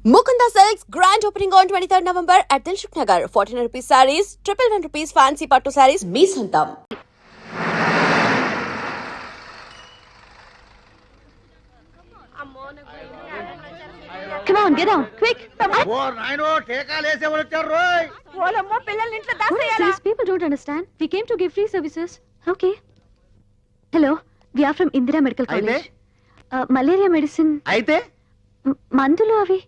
Mukunda Silks grand opening on 23rd November at Dilshuk Nagar. 1400 rupees sarees, 111 rupees fancy pattu sarees, me santam. Come on, get down, quick. ఓ నాయనో టీకాలేసే వాళ్ళు వచ్చారు రోయ్. ఓలమ్మో పిల్లల్ని ఇంట్లో What is దాసేయాలా? this? People don't understand. We came to give free services. Okay. Hello, we are from Indira Medical College. Malaria medicine. అయితే మందులు అవి.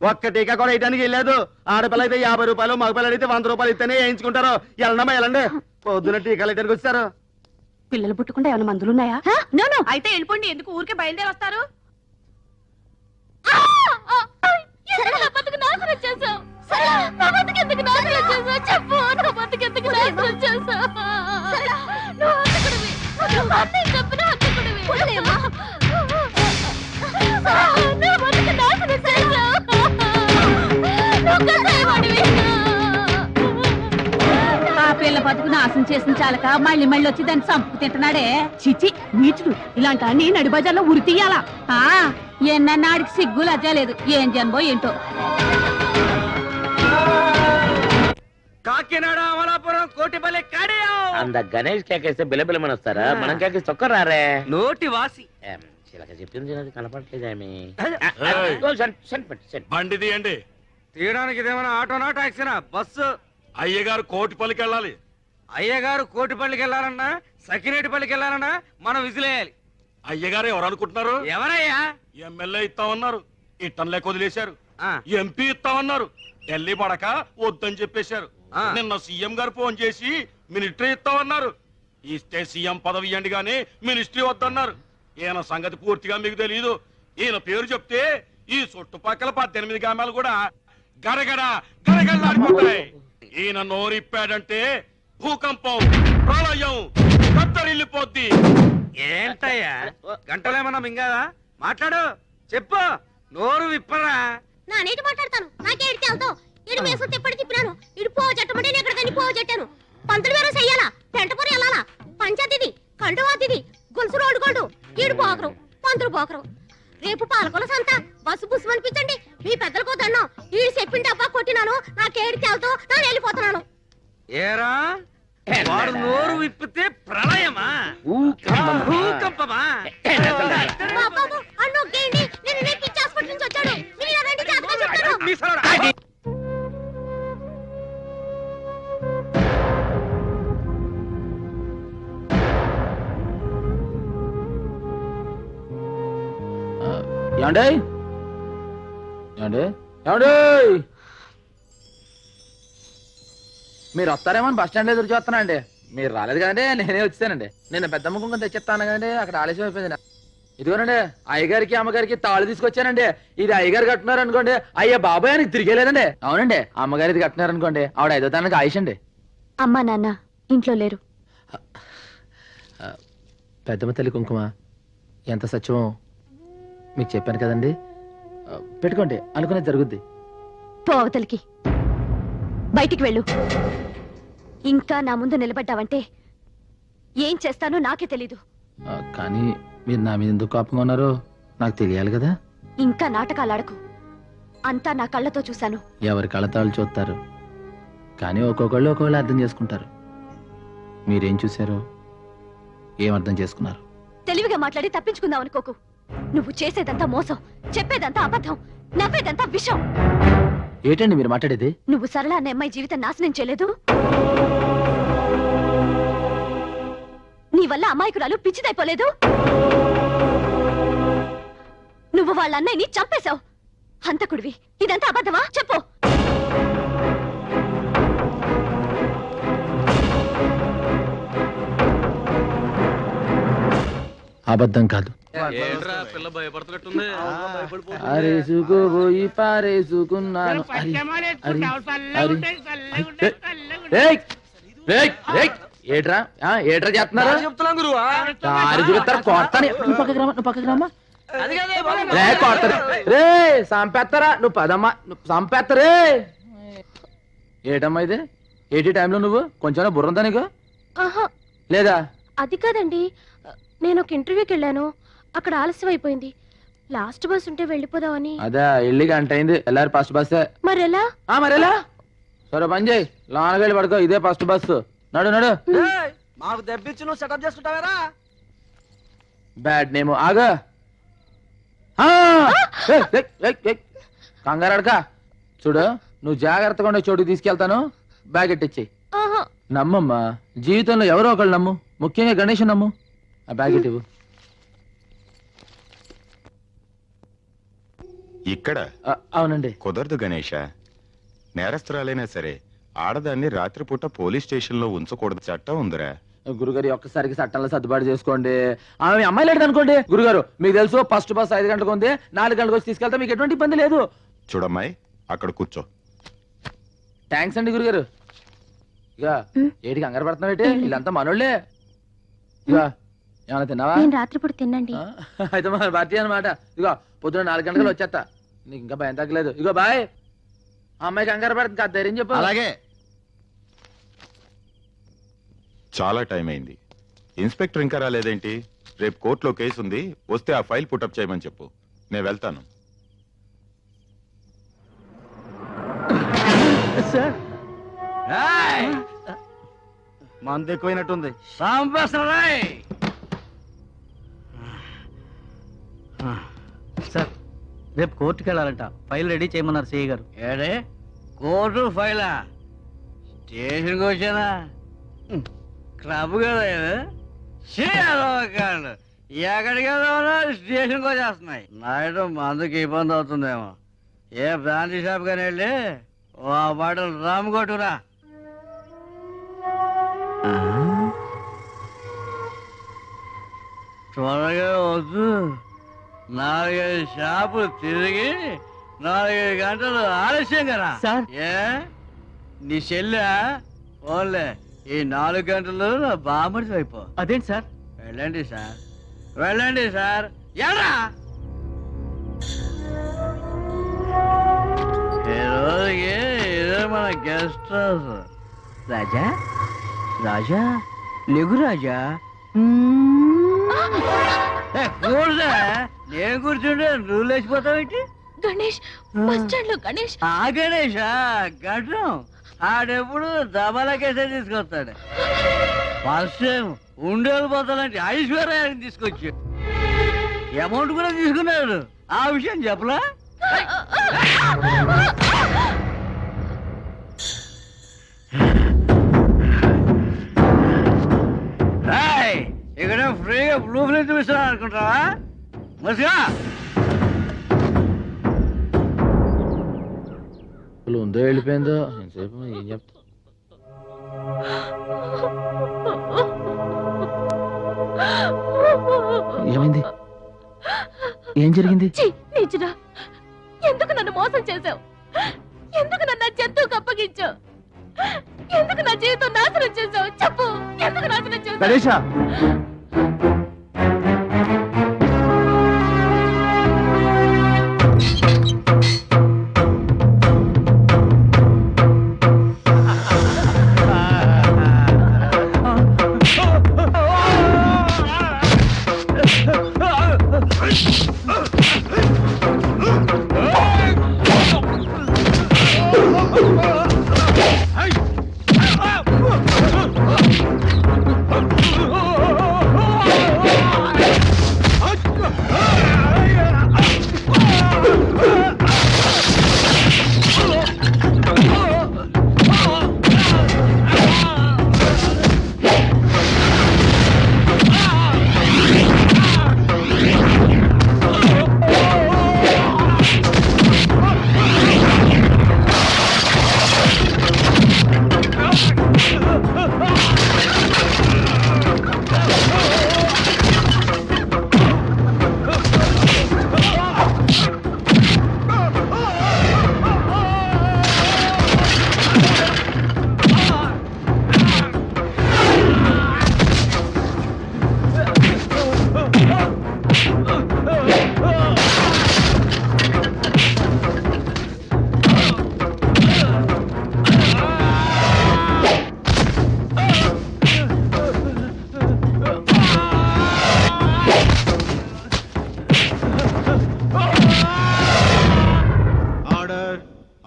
ఒక్క టీకా కూడా వేయడానికి వెళ్ళలేదు. ఆడపిల్ల అయితే 50 రూపాయలు, మగపిల్లలు అయితే 100 రూపాయలు ఇస్తేనే వేయించుకుంటారు. వెళ్ళండమ్మా వెళ్ళండి. పొద్దున టీకాలు వేయడానికి వచ్చారు. పిల్లలు పుట్టకుండా ఏమైనా మందులు ఉన్నాయా? No, no. అయితే వెళ్ళిపోండి, ఎందుకు ఊరికే బయలుదేరి వస్తారు? ఆ పిల్ల బతుకు నాశనం చేసిన చాలక మళ్ళీ మళ్ళీ వచ్చి దాన్ని చంపుకు తింటున్నాడే. చిచి నీచుడు, ఇలాంటి అన్ని నడి బజార్లో ఉరి తీయాలా? ఎన్నన్నాడికి సిగ్గు లజ్జా లేదు. ఏం జన్మో ఏంటో. కాకినాడ, అమలాపురం, కోటిపల్లి కడియం. అంద గణేష్ కేకేస్తే బిలబిలమని వస్తారా? మనం కేకేస్తే ఒక్క రారే. నోటి వాసి చిలక చెప్పింది అది కనపడలేదు ఆమె. బండి తీయండి. తీయడానికి ఇదేమైనా ఆటోనా టాక్సీనా? బస్సు. అయ్యగారు కోటిపల్లికి వెళ్ళాలి. అయ్యగారు కోటిపల్లికి వెళ్ళాలన్నా, సకినేటిపల్లికి వెళ్ళాలన్నా మనం విసిలేయాలి. అయ్యగారు ఎవరు అనుకుంటున్నారు? ఎవరయ్యా? ఎమ్మెల్యే ఇస్తామన్నారు, ఇట్టంలే వదిలేశారు. ఆ. ఎంపీ ఇస్తామన్నారు, ఢిల్లీ పడక వద్దని చెప్పేశారు. ఆ. నిన్న సీఎం గారు ఫోన్ చేసి మినిస్ట్రీ ఇస్తామన్నారు. ఇస్తే సీఎం పదవి ఇవ్వండి గానీ మినిస్ట్రీ వద్దన్నారు. ఈయన సంగతి పూర్తిగా మీకు తెలియదు. ఈయన పేరు చెప్తే ఈ చుట్టుపక్కల 18 గ్రామాలు కూడా గడగడ గడగడలాడిపోతాయి. ఈయన నోరిప్పాడంటే భూకంపం, ప్రళయం, దత్తరిల్లిపోద్ది. ఏంటయ్యా గంటలేమన్నా మింగాదా? మాట్లాడు, చెప్పు, నోరు విప్పరా. నా నీటి మాట్లాడతాను, నాకే ఎడితే వెళ్తావు. ఇడు మేసు తిప్పటి తిప్పినాను, ఇడు పో చెట్టమంటే నేను ఎక్కడికని పో చెట్టాను. పంతులు వేరే చెయ్యాలా, పెంటపూరి వెళ్ళాలా, పంచాయతీది, కండువాతిది, గొలుసు రోడ్డు గోల్డు, ఈడు పోకరు, పంతులు పోకరు. రేపు పాలకొల సంత, బస్సు బుస్సు అనిపించండి. మీ పెద్దలకు దండం. ఈడు చెప్పిన డబ్బా కొట్టినాను, నాకేడితే వెళ్తావు, నేను వెళ్ళిపోతున్నాను. ఏరా వాడు నోరు విప్పితే ప్రళయమా, భూకంపమా? బాబు అన్ను ఒగ్గేయండి, నేను రేపు పిచ్చి హాస్పిటల్ నుంచి వచ్చాడు. మీరు ఇలా రండి, జాగ్రత్తగా చెప్తాను. ఏమండి ఏమండి ఏమండి మీరు వస్తారేమో బస్ స్టాండ్ ఎదురు చూస్తున్నానండి. మీరు రాలేదు కదండి, నేనే వచ్చానండి. నేను పెద్ద ముఖం తెచ్చిస్తాను కదండి, అక్కడ ఆలస్యం అయిపోయింది. ఇదిగోనండి అయ్యగారికి అమ్మగారికి తాళు తీసుకొచ్చానండి. ఇది అయ్యగారు కట్టున్నారు అనుకోండి, అయ్యా బాబాయ్ అని తిరిగేలేదండి. అవునండి, అమ్మగారు ఇది కట్టినారు అనుకోండి, ఆవిడ 5వ తారీఖుకి ఆయుష్ అండి. అమ్మా నాన్న ఇంట్లో లేరు. పెద్దమ్మ తల్లి కుంకుమ ఎంత సత్యమో మీకు చెప్పాను కదండి. పెట్టుకోండి, అనుకునేది జరుగుద్ది. పో అవతలికి, బయటికి వెళ్ళు. ఇంకా నా ముందు నిలబడ్డావంటే ఏం చేస్తానో నాకే తెలీదు. కానీ మీరు నా మీద ఎందుకు కోపంగా ఉన్నారో నాకు తెలియాలి కదా. ఇంకా నాటకాలాడకు. అంతా నా కళ్ళతో చూశాను. ఎవరి కళ్ళతాళ్ళు చూస్తారు, కానీ ఒక్కొక్కళ్ళు ఒక్కొక్కళ్ళు అర్థం చేసుకుంటారు. మీరేం చూశారో ఏం అర్థం చేసుకున్నారు? తెలివిగా మాట్లాడి తప్పించుకుందాం అనుకోకు. నువ్వు చేసేదంతా మోసం, చెప్పేదంతా అబద్ధం, నవ్వేదంతా విషం. ఏంటండి మీరు మాట్లాడేది? నువ్వు సరళ అనే అమ్మాయి జీవితం నాశనం చేయలేదు. నీ వల్ల అమాయకురాలు పిచ్చిదైపోలేదు. నువ్వు వాళ్ళ అన్నయ్యని చంపేశావు. హంతకుడివి. ఇదంతా అబద్ధమా? చెప్పు. అబద్ధం కాదు. అరేసుకోబోయి పారేసుకున్నాను. ఏట్రా ఏట్రా చేస్తున్నారు? చెప్తున్నాను గురువా. రే సంపేస్తారా? నువ్వు పదమ్మా, నువ్వు సంపేస్తారే. ఏటమ్మా ఇది? ఏటి టైంలో నువ్వు కొంచెం బుర్రంతా నీకు లేదా? అది కాదండి, నేను ఒక ఇంటర్వ్యూకి వెళ్ళాను, అక్కడ ఆలస్యం అయిపోయింది. లాస్ట్ బస్ ఉంటే వెళ్ళిపోదామని. అదే వెళ్ళి గంట అయింది, వెళ్ళారు ఫస్ట్ బస్సే. మరెలా? మరెలా? సరే పని చేయి, లోనకెళ్ళి పడుకో, ఇదే ఫస్ట్ బస్సు. నడు నడు. మాకు దెబ్బిచ్చి నువ్వు సెటప్ చేసుకుంటావేరా? బ్యాడ్ నేమ్ ఆగా. కంగారు అడక. చూడు, నువ్వు జాగ్రత్తగా ఉండే చోటుకి తీసుకెళ్తాను, బ్యాగ్ ఎట్టిచ్చేయి. నమ్మమ్మా, జీవితంలో ఎవరో ఒకళ్ళు నమ్ము, ముఖ్యంగా గణేష్ నమ్ము. ఆ బ్యాగ్ ఇవ్వు. ఇక్కడ అవునండి. కుదరదు గణేష. నేరస్తురాలైనా సరే ఆడదాన్ని రాత్రిపూట పోలీస్ స్టేషన్ లో ఉంచకూడదు, చట్టం ఉందిరా. గురుగారు ఒక్కసారికి చట్టంలో సర్దుబాటు చేసుకోండి. ఆమె అమ్మాయి లేదు అనుకోండి గురుగారు, మీకు తెలుసు ఫస్ట్ బస్ 5 గంటలకు ఉంది, 4 గంటలకు వచ్చి తీసుకెళ్తా, మీకు ఎటువంటి ఇబ్బంది లేదు. చూడమ్మాయి, అక్కడ కూర్చో. థ్యాంక్స్ అండి గురుగారు. ఇక ఏటికి కంగారు పడుతున్నావు ఏంటి? వీళ్ళంతా మనోళ్ళే. ఇక ఏమైనా తిన్నావా? నేను రాత్రిపూట తినండి. అయితే మన భారతీయ అనమాట. ఇగో పొద్దున 4 గంటలకు వచ్చేస్తా, నీకు ఇంకా భయం తగ్గలేదు. ఇగో బాయ్. అమ్మాయి కంగారు పడుతుంది కదా, ధైర్యం చెప్పు. అలాగే. చాలా టైం అయింది, ఇన్స్పెక్టర్ ఇంకా రాలేదేంటి? రేపు కోర్టులో కేసు ఉంది, వస్తే ఆ ఫైల్ పుటప్ చేయమని చెప్పు, నేను వెళ్తాను. మందు ఎక్కువైనట్టుంది. సార్, రేపు కోర్టుకి వెళ్ళాలంట, ఫైల్ రెడీ చేయమన్నారు సిఐ గారు. ఏడే కోర్టు ఫైలా? స్టేషన్కి వచ్చానా? క్లబ్ కదా కాదు, ఎక్కడికి వెళ్దామన్నా స్టేషన్కి వచ్చేస్తున్నాయి. నైట్ మందుకి ఇబ్బంది అవుతుందేమో, ఏ బ్రాంచీ షాప్ కానీ వెళ్ళి ఓ బాటలు రామ్ కొట్టురా. త్వరగా వద్దు, 4-5 షాపులు తిరిగి 4 గంటలు ఆలస్యం కదా సార్. ఏ నీ చెల్లె ఓన్లే ఈ 4 గంటలు నా బామ్మడి అయిపో. అదేంటి సార్? వెళ్ళండి సార్, వెళ్ళండి సార్. ఎరా ఈ రోజుకి ఇదే మన గెస్ట్ హౌస్. రాజా, రాజా లేగు రాజా. కూర్చో, నేను కూర్చుంటే నువ్వు లేచిపోతావు ఏంటి? గణేష్, బస్ స్టాండ్ లో గణేష్. ఆ గణేషా గడ్డం, ఆడెప్పుడు దబాలకేసే తీసుకొస్తాడు. ఫస్ట్ టైం ఉండేలు పోతాలంటే ఐశ్వర్యాన్ని తీసుకొచ్చి అమౌంట్ కూడా తీసుకున్నాడు. ఆ విషయం చెప్పలా? ఇక్కడ ఫ్రీగా బ్లూ ఫిల్మ్ చూపిస్తున్నాను అనుకుంటావా? మసిగా ఉందో వెళ్ళిపోయిందో ఎంతసేపు ఏం చెప్తా. ఏమైంది? ఏం జరిగింది? నిజరా, ఎందుకు నన్ను మోసం చేశావు? ఎందుకు నన్ను జంతువుకు అప్పగించావు? ఎందుకు నా జీవితం నాశనం చేశావు? చెప్పు, ఎందుకు నాశనం చేశావు? Ganesha,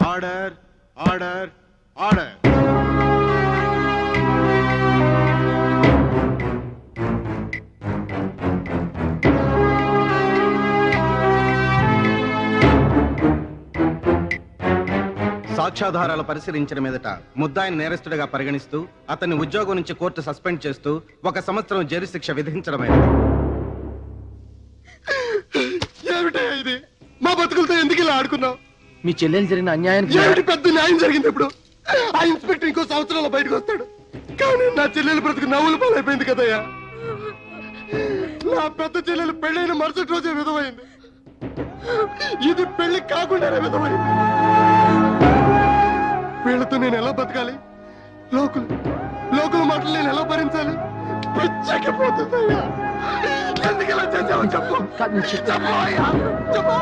order order order. సాక్ష్యాధారాలు పరిశీలించిన మీదట ముద్దాయిని నేరస్తుడిగా పరిగణిస్తూ అతన్ని ఉద్యోగం నుంచి కోర్టు సస్పెండ్ చేస్తూ 1 సంవత్సరం జైలు శిక్ష విధించడమైనది. ఏమిటయ్యా ఇది? మా బతుకులతో ఎందుకు ఇలా ఆడుకున్నావు? మీ చెల్లెలు జరిగిన అన్యాయానికి ఏమిటి పెద్ద న్యాయం జరిగింది? ఇప్పుడు ఆ ఇన్స్పెక్టర్ ఇంకో సంవత్సరంలో బయటకు వస్తాడు, కానీ నా చెల్లెలు బ్రతుకు నవ్వులు పాలైపోయింది కదయ్యా. నా పెద్ద చెల్లెలు పెళ్ళైన మరుసటి రోజే విధమైంది. ఇది పెళ్లి కాకుండానే విధమైంది. వీళ్ళతో నేను ఎలా బతకాలి? లోకుల మాటలు నేను ఎలా భరించాలి? పిచ్చకపోతుందయ్యా. ఎందుకు ఇలా చేసావు చెప్పు. చెప్పు అయ్యా, చెప్పు.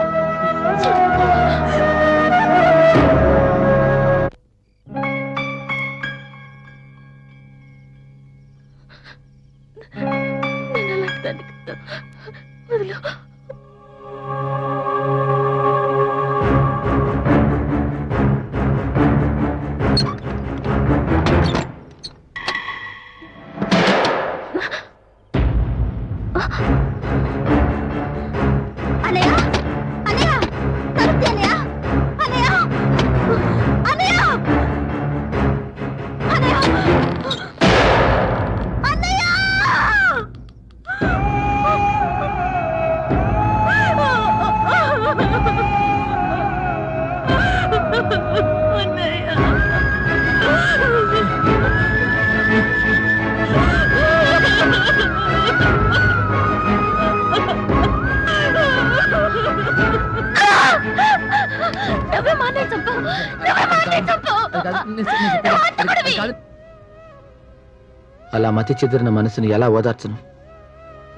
అలా మతి చెదిరిన మనసుని ఎలా ఓదార్చను?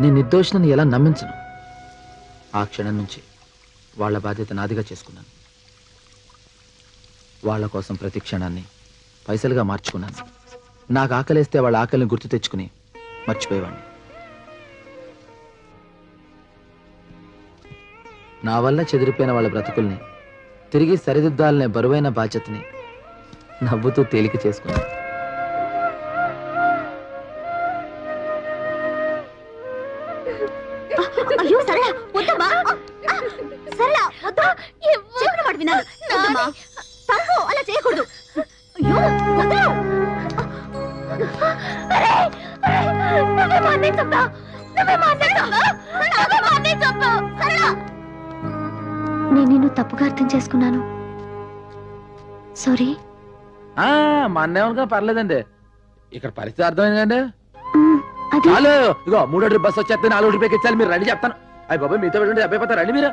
నేను నిర్దోషిని ఎలా నమ్మించను? ఆ క్షణం నుంచి వాళ్ళ బాధ్యత నాదిగా చేసుకున్నాను. వాళ్ళ కోసం ప్రతి క్షణాన్ని పైసలుగా మార్చుకున్నాను. నాకు ఆకలేస్తే వాళ్ళ ఆకలిని గుర్తు తెచ్చుకుని మర్చిపోయేవాడిని. నా వల్ల చెదిరిపోయిన వాళ్ళ బ్రతుకుల్ని తిరిగి సరిదిద్దాలనే బరువైన బాధ్యతని నవ్వుతూ తేలిక చేసుకున్నాను. అయ్యో సరళ వద్దమ్మా, సరళ వద్దు, చెప్పిన మాట వినాలి. వద్దమ్మా, తప్పు, అలా చేయకూడదు. అయ్యో వద్దు. నేను నిన్ను తప్పుగా అర్థం చేసుకున్నాను. సారీ. మా అన్నేమనుకున్నా పర్లేదండి. ఇక్కడ పరిస్థితి అర్థమైందండి. అది హలో, ఇగో 3వ ట్రిప్ బస్ వచ్చేస్తే 4వ ట్రిప్ ఎక్కించాలి. మీరు రండి చెప్తాను. అయ్యి బాబాయ్ మీతో పెట్టి అబ్బాయి రండి మీరు.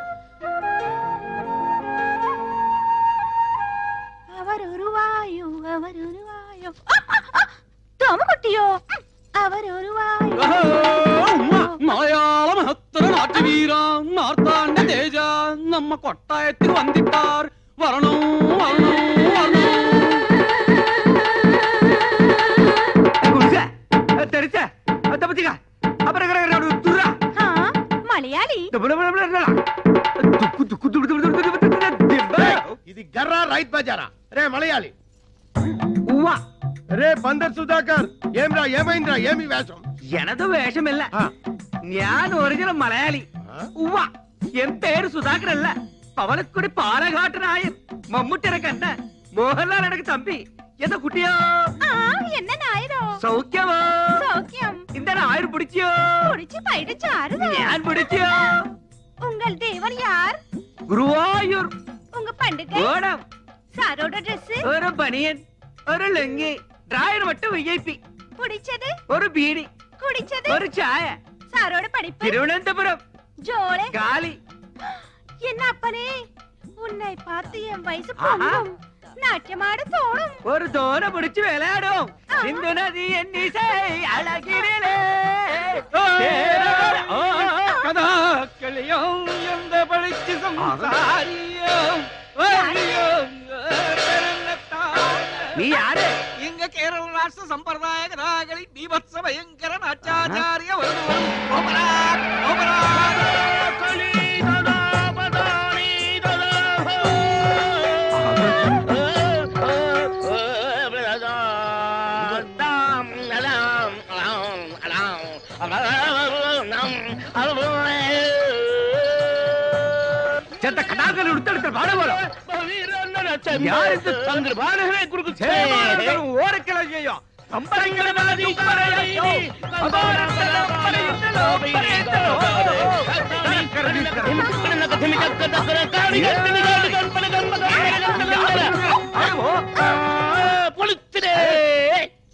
మలయాళ మహత్తర నాట్య వీర మార్తాండ తేజ నమ్మ కొట్ట ఎత్తి వందిట్టార్ వరణం మలయాళి ఇది గర్రా రైట్ బజారా. రే మలయాళి, రే బందర్ సుధాకర్, ఏమ్రా ఏమైందిరా? ఏమి వేషం? ఎనదు వేషమిల్ల, ഞാൻ ഒറിജിനൽ മലയാളി. ഉവ്വ, എൻ പേര് സുധാകരല്ല. പവനക്കുടി പാലഘാട്ടനായൻ. മമ്മൂട്ടിയുടെ കണ്ട മോഹൻലാൽ എനക്ക് തമ്പി. എന്താ കുട്ടിയോ? என்ன நாயரோ? സൗഖ്യമോ? சௌக்கியம். இந்த நாயர் പിടിച്ചോ? புடிச்சு போயிடுச்சு ஆறுது. ഞാൻ പിടിച്ചോ? உங்கள் தேவர் யார்? ഗുരുവായൂർ. உங்க பண்டிகை? ഓണം. சாரோட Dress? ഒരു ബനിയൻ, ഒരു ലുങ്കി, ഡ്രൈവർ മട്ടും VIP. புடிச்சது? ഒരു ബീഡി, குடிச்சது? ഒരു ചായ. சாரோட படிப்பு? തിരുവനന്തപുരം. ஜோளே? കാലി. என்ன அப்பனே, உன்னை பார்த்து என் வயசு பொங்கும், நாட்டியமாட தோணும். ഒരു തോന പിടിച്ച് വിളയാടും. സിന്ധു നദി എന്നീസേ അഴകിരിലേ കഥാക്കളിയും എന്ത പഠിച്ച് സംസാരിയും. നീ ആര്? ഇങ്ങ കേരള രാഷ്ട്ര സമ്പ്രദായ കഥാകളിൽ ബീഭത്സ ഭയങ്കര നാട്യാചാര്യ చెత్త కటాకలు ఉడతాడు బాడబోలో ఓరక్కెలా చేయో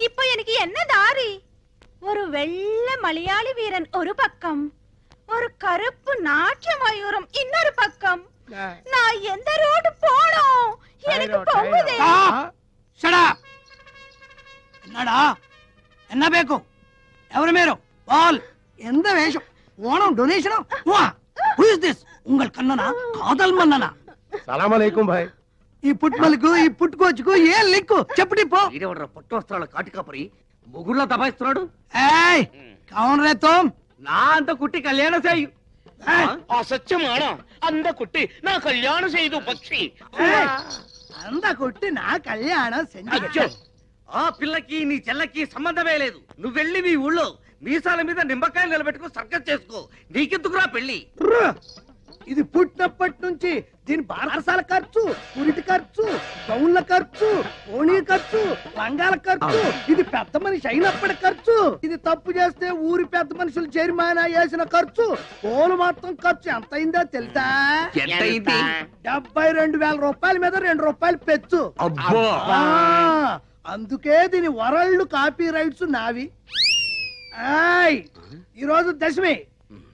இப்போ எனக்கு என்ன தாரி ஒரு வெள்ளை மலையாளி வீரன் ஒரு பக்கம் ஒரு கருப்பு நாட்டிய மயூரம் இன்னொரு பக்கம் நான் எந்த ரோடு போனோம் எனக்கு போகுதே என்னடா என்ன ಬೇಕು ఎవరు మీరు బాల్ ఎంత వేషం ఓణం డొనేషన్ హూ ఇస్ దిస్ ఉంగల్ కన్ననా కాదల్ మన్ననా సలాం అలైకుం భాయ్. ఈ పుట్మలకు ఈ పుట్టుకోచుకు ఏం లింకు చెప్పటి పో ఈడెవడ్రా పట్టు వస్త్రాల కాటికాపరి ముగుర్లా దబాయిస్తున్నాడు ఏయ్ కౌన్ రే తుమ్ నా అంత కుట్టి కళ్యాణ సేయు అసత్యమాణ అంద కుట్టి నా కళ్యాణ చేయదు పక్షి అంద కుట్టి నా కళ్యాణం సెంజు ఆ పిల్లకి నీ చెల్లకి సంబంధమే లేదు నువ్వు వెళ్ళి మీ ఊళ్ళో మీసాల మీద నిమ్మకాయలు నిలబెట్టుకో సర్కస్ చేసుకో నీకెందుకురా పెళ్లి ఇది పుట్టినప్పటి నుంచి దీని బారసాల ఖర్చు పురిటి ఖర్చు గౌన్ల ఖర్చు ఓణీ ఖర్చు లంగాల ఖర్చు ఇది పెద్ద మనిషి అయినప్పటి ఖర్చు ఇది తప్పు చేస్తే ఊరి పెద్ద మనుషులు జరిమానా వేసిన ఖర్చు పోలు మొత్తం ఖర్చు ఎంత అయిందో తెలుసా 72,000 రూపాయల మీద 2 రూపాయలు పెచ్చు అందుకే దీని వరల్డ్ కాపీ రైట్స్ నావి ఈ రోజు దశమి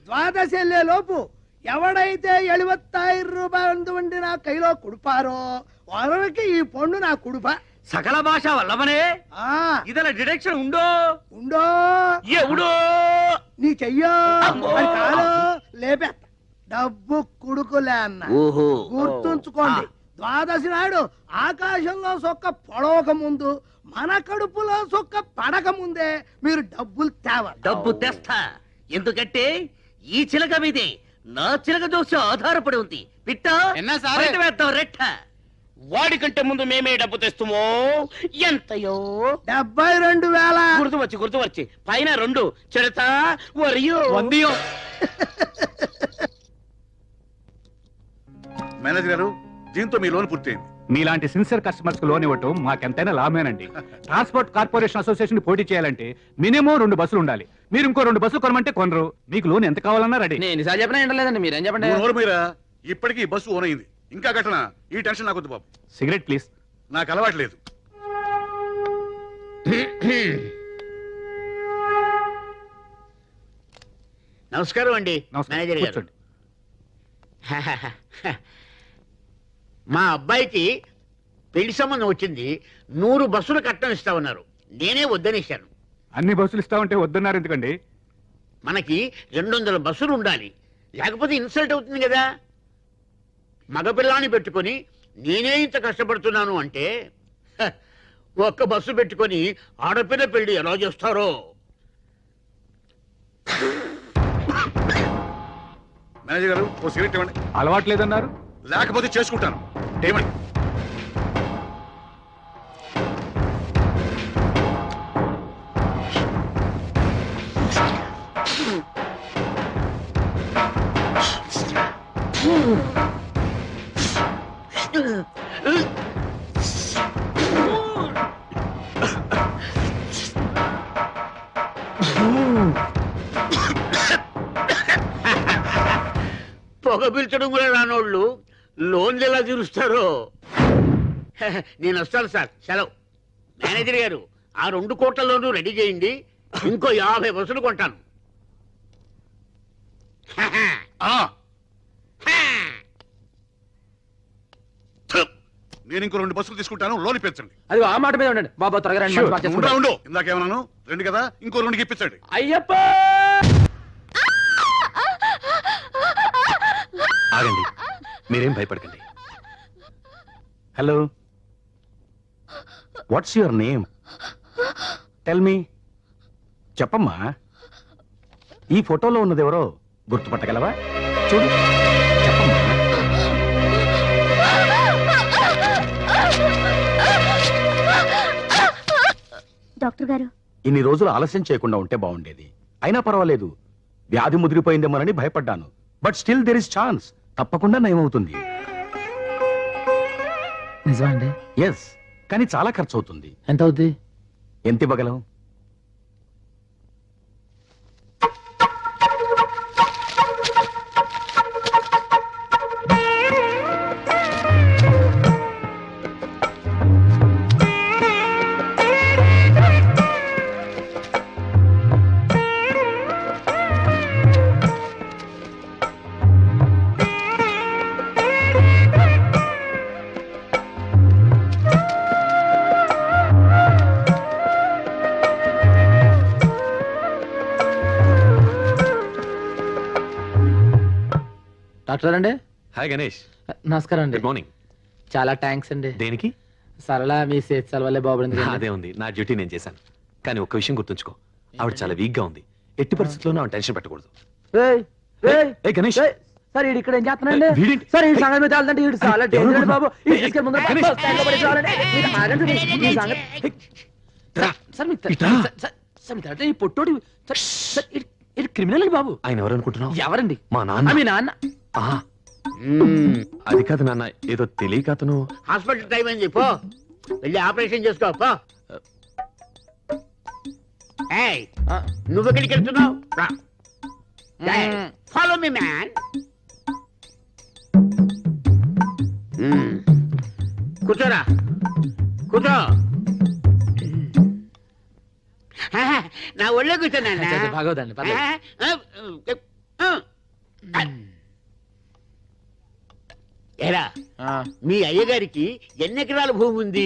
ద్వాదశి వెళ్ళే లోపు ఎవడైతే 70,000 రూపాయలు వండి నా కైలో కుడిపారో వారికి ఈ పండు నా కుడుప సకల భాష వల్లమనే ఇదల డిడక్షన్ ఉండో ఉండో ఎవడో నీ చెయ్యో కాలో లేపే డబ్బు కుడుకులే అన్న గుర్తుంచుకోండి ద్వాదశి నాడు ఆకాశంలో సొక్క పొడవక ముందు మన కడుపులో సొక్క పడక ముందే మీరు డబ్బులు తేవాలి డబ్బు తెస్తా ఎందుకంటే ఈ చిలక మీదే నా చిలక దోష ఆధారపడి ఉంది పిట్ట వేద్దాం రెట్ట వాడికంటే ముందు మేమే డబ్బు తెస్తామో ఎంతయో 72,000 గుర్తు వచ్చి పైన 2 చెడతా వరియో వందియో మేనేజర్ గారు దీంతో మీ లోన్ పూర్తయింది. మీలాంటి సిన్సియర్ కస్టమర్స్ కు లోన్ ఇవ్వటం మాకెంతైనా లాభమేనండి. ట్రాన్స్పోర్ట్ కార్పొరేషన్ అసోసియేషన్ పోటీ చేయాలంటే మినిమం 2 బస్సులు ఉండాలి. మీరు ఇంకో 2 బస్సులు కొనమంటే కొనరు. మీకు లోన్ ఎంత కావాలన్నా రెడీ. నేను నిజాలు చెప్పినా ఏంటలేదండి, మీరేం చెప్పండి. మీరా ఇప్పటికీ బస్సు ఓన్ అయింది, ఇంకా కట్టనా? ఈ టెన్షన్ నాకు వద్దు బాబు. Cigarette please. నాకు అలవాటు లేదు. నమస్కారం అండి మేనేజర్ గారు. మా అబ్బాయికి పెళ్లి సంబంధం వచ్చింది, 100 బస్సులు కట్టం ఇస్తా ఉన్నారు. నేనే వద్దనేశాను. అన్ని బస్సులు ఇస్తామంటే వద్దన్నారు ఎందుకండి? మనకి 200 బస్సులు ఉండాలి, లేకపోతే ఇన్సల్ట్ అవుతుంది కదా. మగపిల్లాన్ని పెట్టుకొని నేనే ఇంత కష్టపడుతున్నాను అంటే ఒక్క బస్సు పెట్టుకొని ఆడపిల్ల పెళ్లి ఎలా చేస్తారో. మేనేజర్ గారు ఓ సిగరెట్ ఇవ్వండి. అలవాటు లేదన్నారు, లేకపోతే చేసుకుంటాను. ఏమండి? పొగ పీల్చడం కూడా రానోళ్ళు లోన్లు ఎలా తీరుస్తారో. నేను వస్తాను సార్, సెలవు. మేనేజర్ గారు ఆ 2 కోట్ల లోను రెడీ చేయండి, ఇంకో 50 బస్సులు కొంటాను. నేను ఇంకో 2 బస్సులు తీసుకుంటాను, లోన్ ఇప్పించండి. అది ఆ మాట మీద ఉండండి బాబా, త్వరగా ఉండు. ఇందాకేమన్నాను? 2 కదా, ఇంకో 2 ఇప్పించండి. అయ్యప్ప ఆగండి, మీరేం భయపడకండి. Hello, what's your name? Tell me. చెప్పమ్మా, ఈ ఫోటోలో ఉన్నది ఎవరో గుర్తుపట్టగలవా? చూడు, చెప్పమ్మా. డాక్టర్ గారు? ఇన్ని రోజులు ఆలస్యం చేయకుండా ఉంటే బాగుండేది. అయినా పర్వాలేదు, వ్యాధి ముదిరిపోయిందేమోనని భయపడ్డాను. But still there is chance. తప్పకుండా నయమవుతుంది. నిజమా అండి? ఎస్, కానీ చాలా ఖర్చు అవుతుంది. ఎంత అవుద్ది? ఎంత ఇవ్వగలం? డాక్టర్ అండి? హాయ్ గణేష్. నమస్కారం అండి. Good morning. చాలా థ్యాంక్స్ అండి. దేనికి? సరళ మీ సేత్ వల్లే బాగుపడింది. అదే ఉంది, నా డ్యూటీ నేను చేశాను. కానీ ఒక్క విషయం గుర్తుంచుకో, ఆవిడ చాలా వీక్ గా ఉంది. ఎట్టి పరిస్థితుల్లోనూ ఆవిడ టెన్షన్ పెట్టకూడదు. ఏ గణేష్, సార్ ఈడు ఇక్కడ ఏం చేస్తున్నాండి? వీడేంటి? సార్ ఈ సంగతి మీద వెళ్తుంటే ఈడు చాలా డేంజర్ అండి బాబు. ఈ తీసుకెళ్ళి ముందర గణేష్. బస్ స్టాండ్లో పడేసి రావాలండి. మీరు ఆగండి. ఈ సంగతి సార్ మీ సార్ ఈ పొట్టోడి సార్ ఇది క్రిమినల్ అండి బాబు. ఆయన ఎవరు అనుకుంటున్నావు? ఎవరండి? మా నాన్న. మీ నాన్న? ఆహా. అది కాదు నాన్న, ఏదో తెలియక అతను. హాస్పిటల్ టైం అని చెప్పు, వెళ్ళి ఆపరేషన్ చేసుకో పో. ఏయ్, నువ్వెక్కడికి వెళ్తున్నావు? Follow me man. కూర్చోరా, కూర్చో. నా ఒళ్ళో కూర్చోనా? బాగోదండి. ఏరా, మీ అయ్యగారికి ఎన్ని ఎకరాల భూమి ఉంది?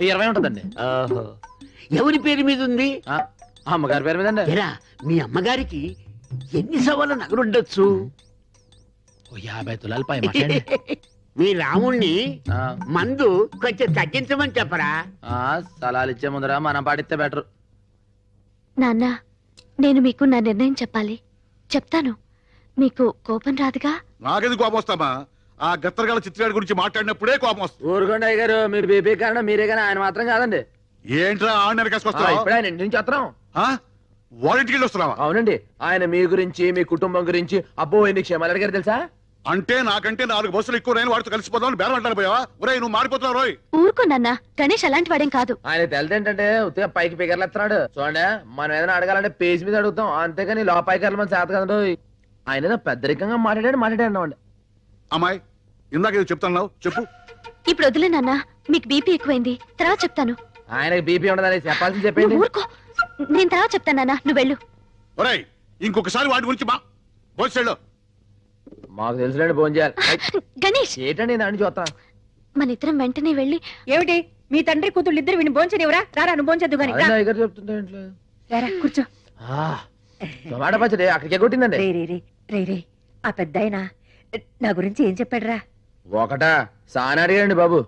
20 ఉంటుందండి. ఓహో, ఎవరి పేరు మీద ఉంది? అమ్మగారి పేరు మీద అండి. ఏరా, మీ అమ్మగారికి ఎన్ని సవాళ్ళ నగలుండొచ్చు? 50 తులాలు పై మాట్లాడండి. మీ రాముణ్ణి మందు కొంచెం తగ్గించమని చెప్పరా? సలాలు ఇచ్చే ముందర మనం పాడిస్తే బెటర్. నాన్న, నేను మీకు నా నిర్ణయం చెప్పాలి. చెప్తాను. మీకు కోపం రాదుగా? నాకెందుకు కోపం వస్తామా? ఆ గత్తరగాల చిత్రగాడి గురించి మాట్లాడినప్పుడే కోపం వస్తుంది. ఊరుకోండి అయ్య గారు, మీరు బీపీ కారణం మీరే కానీ ఆయన మాత్రం కాదండి. ఏంట్రా ఆడిన ఇప్పుడే ఆయన ఇంటి నుంచి వస్తున్నాం. వారింటికి వస్తున్నావా? అవునండి, ఆయన మీ గురించి మీ కుటుంబం గురించి అబ్బో ఎన్ని క్షేమాలు అడిగారు తెలుసా? అంటే నాకంటే 4 బస్సులు ఎక్కువ రైలు వాడితో కలిసిపోదామని బేరం అంటాను పోయావా? ఒరేయ్, నువ్వు మారిపోతున్నావు రోయ్. ఊరుకోండి గణేష్ అలాంటి వాడేం కాదు. ఆయన తెలిదేంటంటే ఉత్తిగా పైకి పిగర్లు ఎత్తున్నాడు. చూడండి, మనం ఏదైనా అడగాలంటే పేజ్ మీద అడుగుతాం, అంతేగాని లోపాయికర్లు మన చేత కదండి. ఆయన ఏదో పెద్దరికంగా మాట్లాడాడు. అమ్మాయి, ఇందాక ఏదో చెప్తాను, చెప్పు. ఇప్పుడు వదిలే నాన్న, మీకు బీపీ ఎక్కువైంది, తర్వాత చెప్తాను. ఆయనకి బీపీ ఉండదని చెప్పాల్సింది చెప్పండి. ఊరుకో, నేను తర్వాత చెప్తాను నాన్న, నువ్వు వెళ్ళు. ఒరేయ్, ఇంకొకసారి వాటి గురించి బోసెళ్ళు. మాకు తెలుసులేండి, ఫోన్ చేయాలి. గణేష్, ఏంటండి దాన్ని చూస్తా. మన ఇద్దరం వెంటనే వెళ్ళి. ఏమిటి మీ తండ్రి కూతుళ్ళు ఇద్దరు విని భోంచనివరా? రారా, నువ్వు భోంచద్దు గాని. చెప్తుంటే ఇంట్లో రారా, కూర్చో. టమాటా పచ్చడి అక్కడికే కొట్టిందండి. రే, ఆ పెద్దాయన నా గురించి ఏం చెప్పాడురా? ఒకటా సానా అడిగారండి బాబు.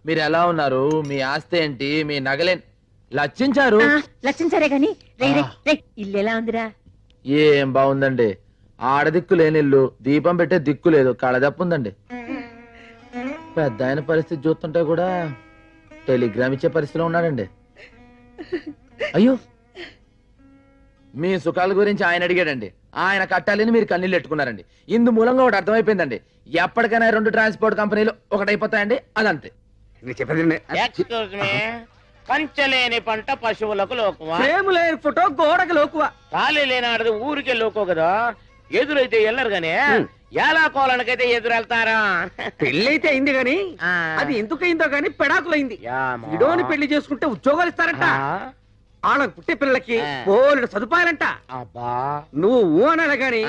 మీరు ఎలా ఉన్నారు, మీ ఆస్తి ఏంటి, మీ నగలేంటి లచ్చించారు. లచ్చించారే గాని ఇల్లు ఎలా ఉందిరా? ఏం బాగుందండి, ఆడదిక్కు లేని ఇల్లు, దీపం పెట్టే దిక్కు లేదు, కళదప్పు ఉందండి. పెద్ద ఆయన పరిస్థితి చూస్తుంటే కూడా టెలిగ్రామ్ ఇచ్చే పరిస్థితిలో ఉన్నాడండి. అయ్యో, మీ సుఖాల గురించి ఆయన అడిగాడండి, ఆయన కట్టాలని మీరు కన్నీళ్ళు పెట్టుకున్నారండి. ఇందు మూలంగా ఒకటి అర్థమైపోయిందండి, ఎప్పటికైనా 2 ట్రాన్స్పోర్ట్ కంపెనీలు ఒకటైపోతాయండి, అదంతే. పంచలేని పంట పశువులకు లోకువా, ప్రేమ లేని ఫోటో గోడకు లోకువా, తాళి లేని ఆడది ఊరికే లోకో కదా. ఎదురైతే వెళ్ళరు గానీ ఎలా కోలనకైతే ఎదురెళ్తారా? పెళ్ళైతే అయింది గాని అది ఎందుకయిందో గాని పెడాకులైంది. ఇడోని పెళ్లి చేసుకుంటే ఉద్యోగాలు ఇస్తారంట, వాళ్ళకు పుట్టే పిల్లలకి బోలెడు సదుపాయాలంట. నువ్వు ఊ అనాలి గాని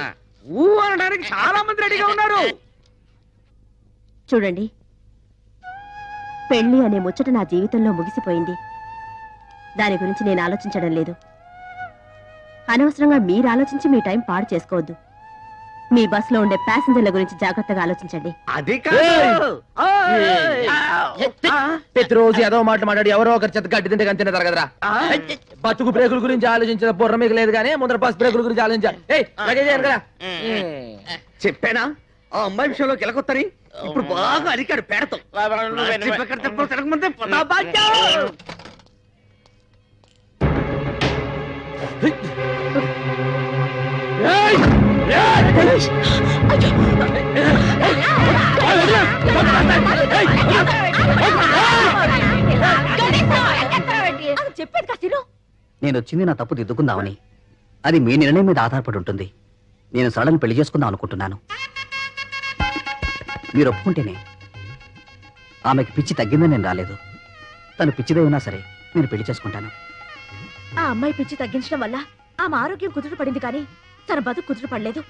ఊ అనడానికి చాలా మంది రెడీగా ఉన్నారు. చూడండి, పెళ్లి అనే ముచ్చట నా జీవితంలో ముగిసిపోయింది. దాని గురించి నేను ఆలోచించడం లేదు. అనవసరంగా మీరు ఆలోచించి మీ టైం పాడు చేసుకోవద్దు. మీ బస్సులో ఉండే ప్యాసింజర్ల గురించి జాగ్రత్తగా ఆలోచించండి. అది ప్రతిరోజు ఏదో మాట మాట్లాడి ఎవరో ఒకరి చేత గడ్డి తింటే కానీ తింటారు కదరా. బతుకు బ్రేకుల గురించి ఆలోచించిన బుర్ర మీకు లేదు కానీ ముందర బస్ బ్రేకుల గురించి ఆలోచించాలి. చెప్పానా ఆ అమ్మాయి విషయంలో గెలకొత్తని? ఇప్పుడు బాగా అరికాడు పేడతాం. చెప్పేది కాస్త నేను వచ్చింది నా తప్పు దిద్దుకుందామని. అది మీ నిర్ణయం మీద ఆధారపడి ఉంటుంది. నేను సడన్ పెళ్లి చేసుకుందాం అనుకుంటున్నాను. మీరు ఒప్పుకుంటేనే. ఆమెకి పిచ్చి తగ్గిందని నేను రాలేదు. తను పిచ్చిదైనా సరే నేను పెళ్లి చేసుకుంటాను. ఆ అమ్మాయి పిచ్చి తగ్గించడం వల్ల ఆమె ఆరోగ్యం కుదుట పడింది కానీ తన బతుకు కుదుట పడలేదు.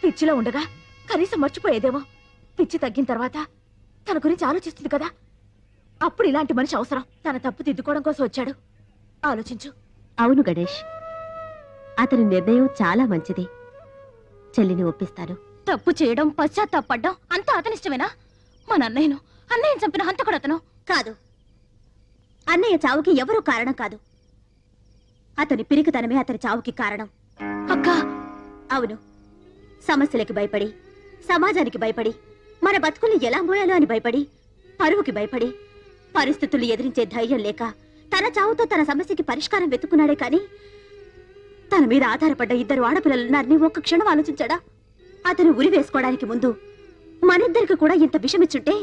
పిచ్చిలో ఉండగా కనీసం మర్చిపోయేదేమో. పిచ్చి తగ్గిన తర్వాత తన గురించి ఆలోచిస్తుంది కదా, అప్పుడు ఇలాంటి మనిషి అవసరం. తన తప్పు దిద్దుకోవడం కోసం వచ్చాడు. ఆలోచించు. అవును గణేష్, అతని నిర్ణయం చాలా మంచిది. చెల్లిని ఒప్పిస్తాను. తప్పు చేయడం, పశ్చాత్తాపడ్డం అంతా అతనిష్టమేనా? మన అన్నయ్యను చంపిన హంతకుడు అతను కాదు. అన్నయ్య చావుకి ఎవరూ కారణం కాదు. అతని పిరికితనమే అతని చావుకి కారణం. అక్క, అవును. సమస్యలకి భయపడి, సమాజానికి భయపడి, మన బతుకుల్ని ఎలా మోయాలో అని భయపడి, పరువుకి భయపడి, పరిస్థితులు ఎదిరించే ధైర్యం లేక తన చావుతో తన సమస్యకి పరిష్కారం వెతుకున్నాడే కాని తన మీద ఆధారపడ్డ 2 ఆడపిల్లలున్నారని ఒక్క క్షణం ఆలోచించాడా? అతను ఉరి వేసుకోవడానికి ముందు మనిద్దరికి కూడా ఇంత విషమిచ్చుంటే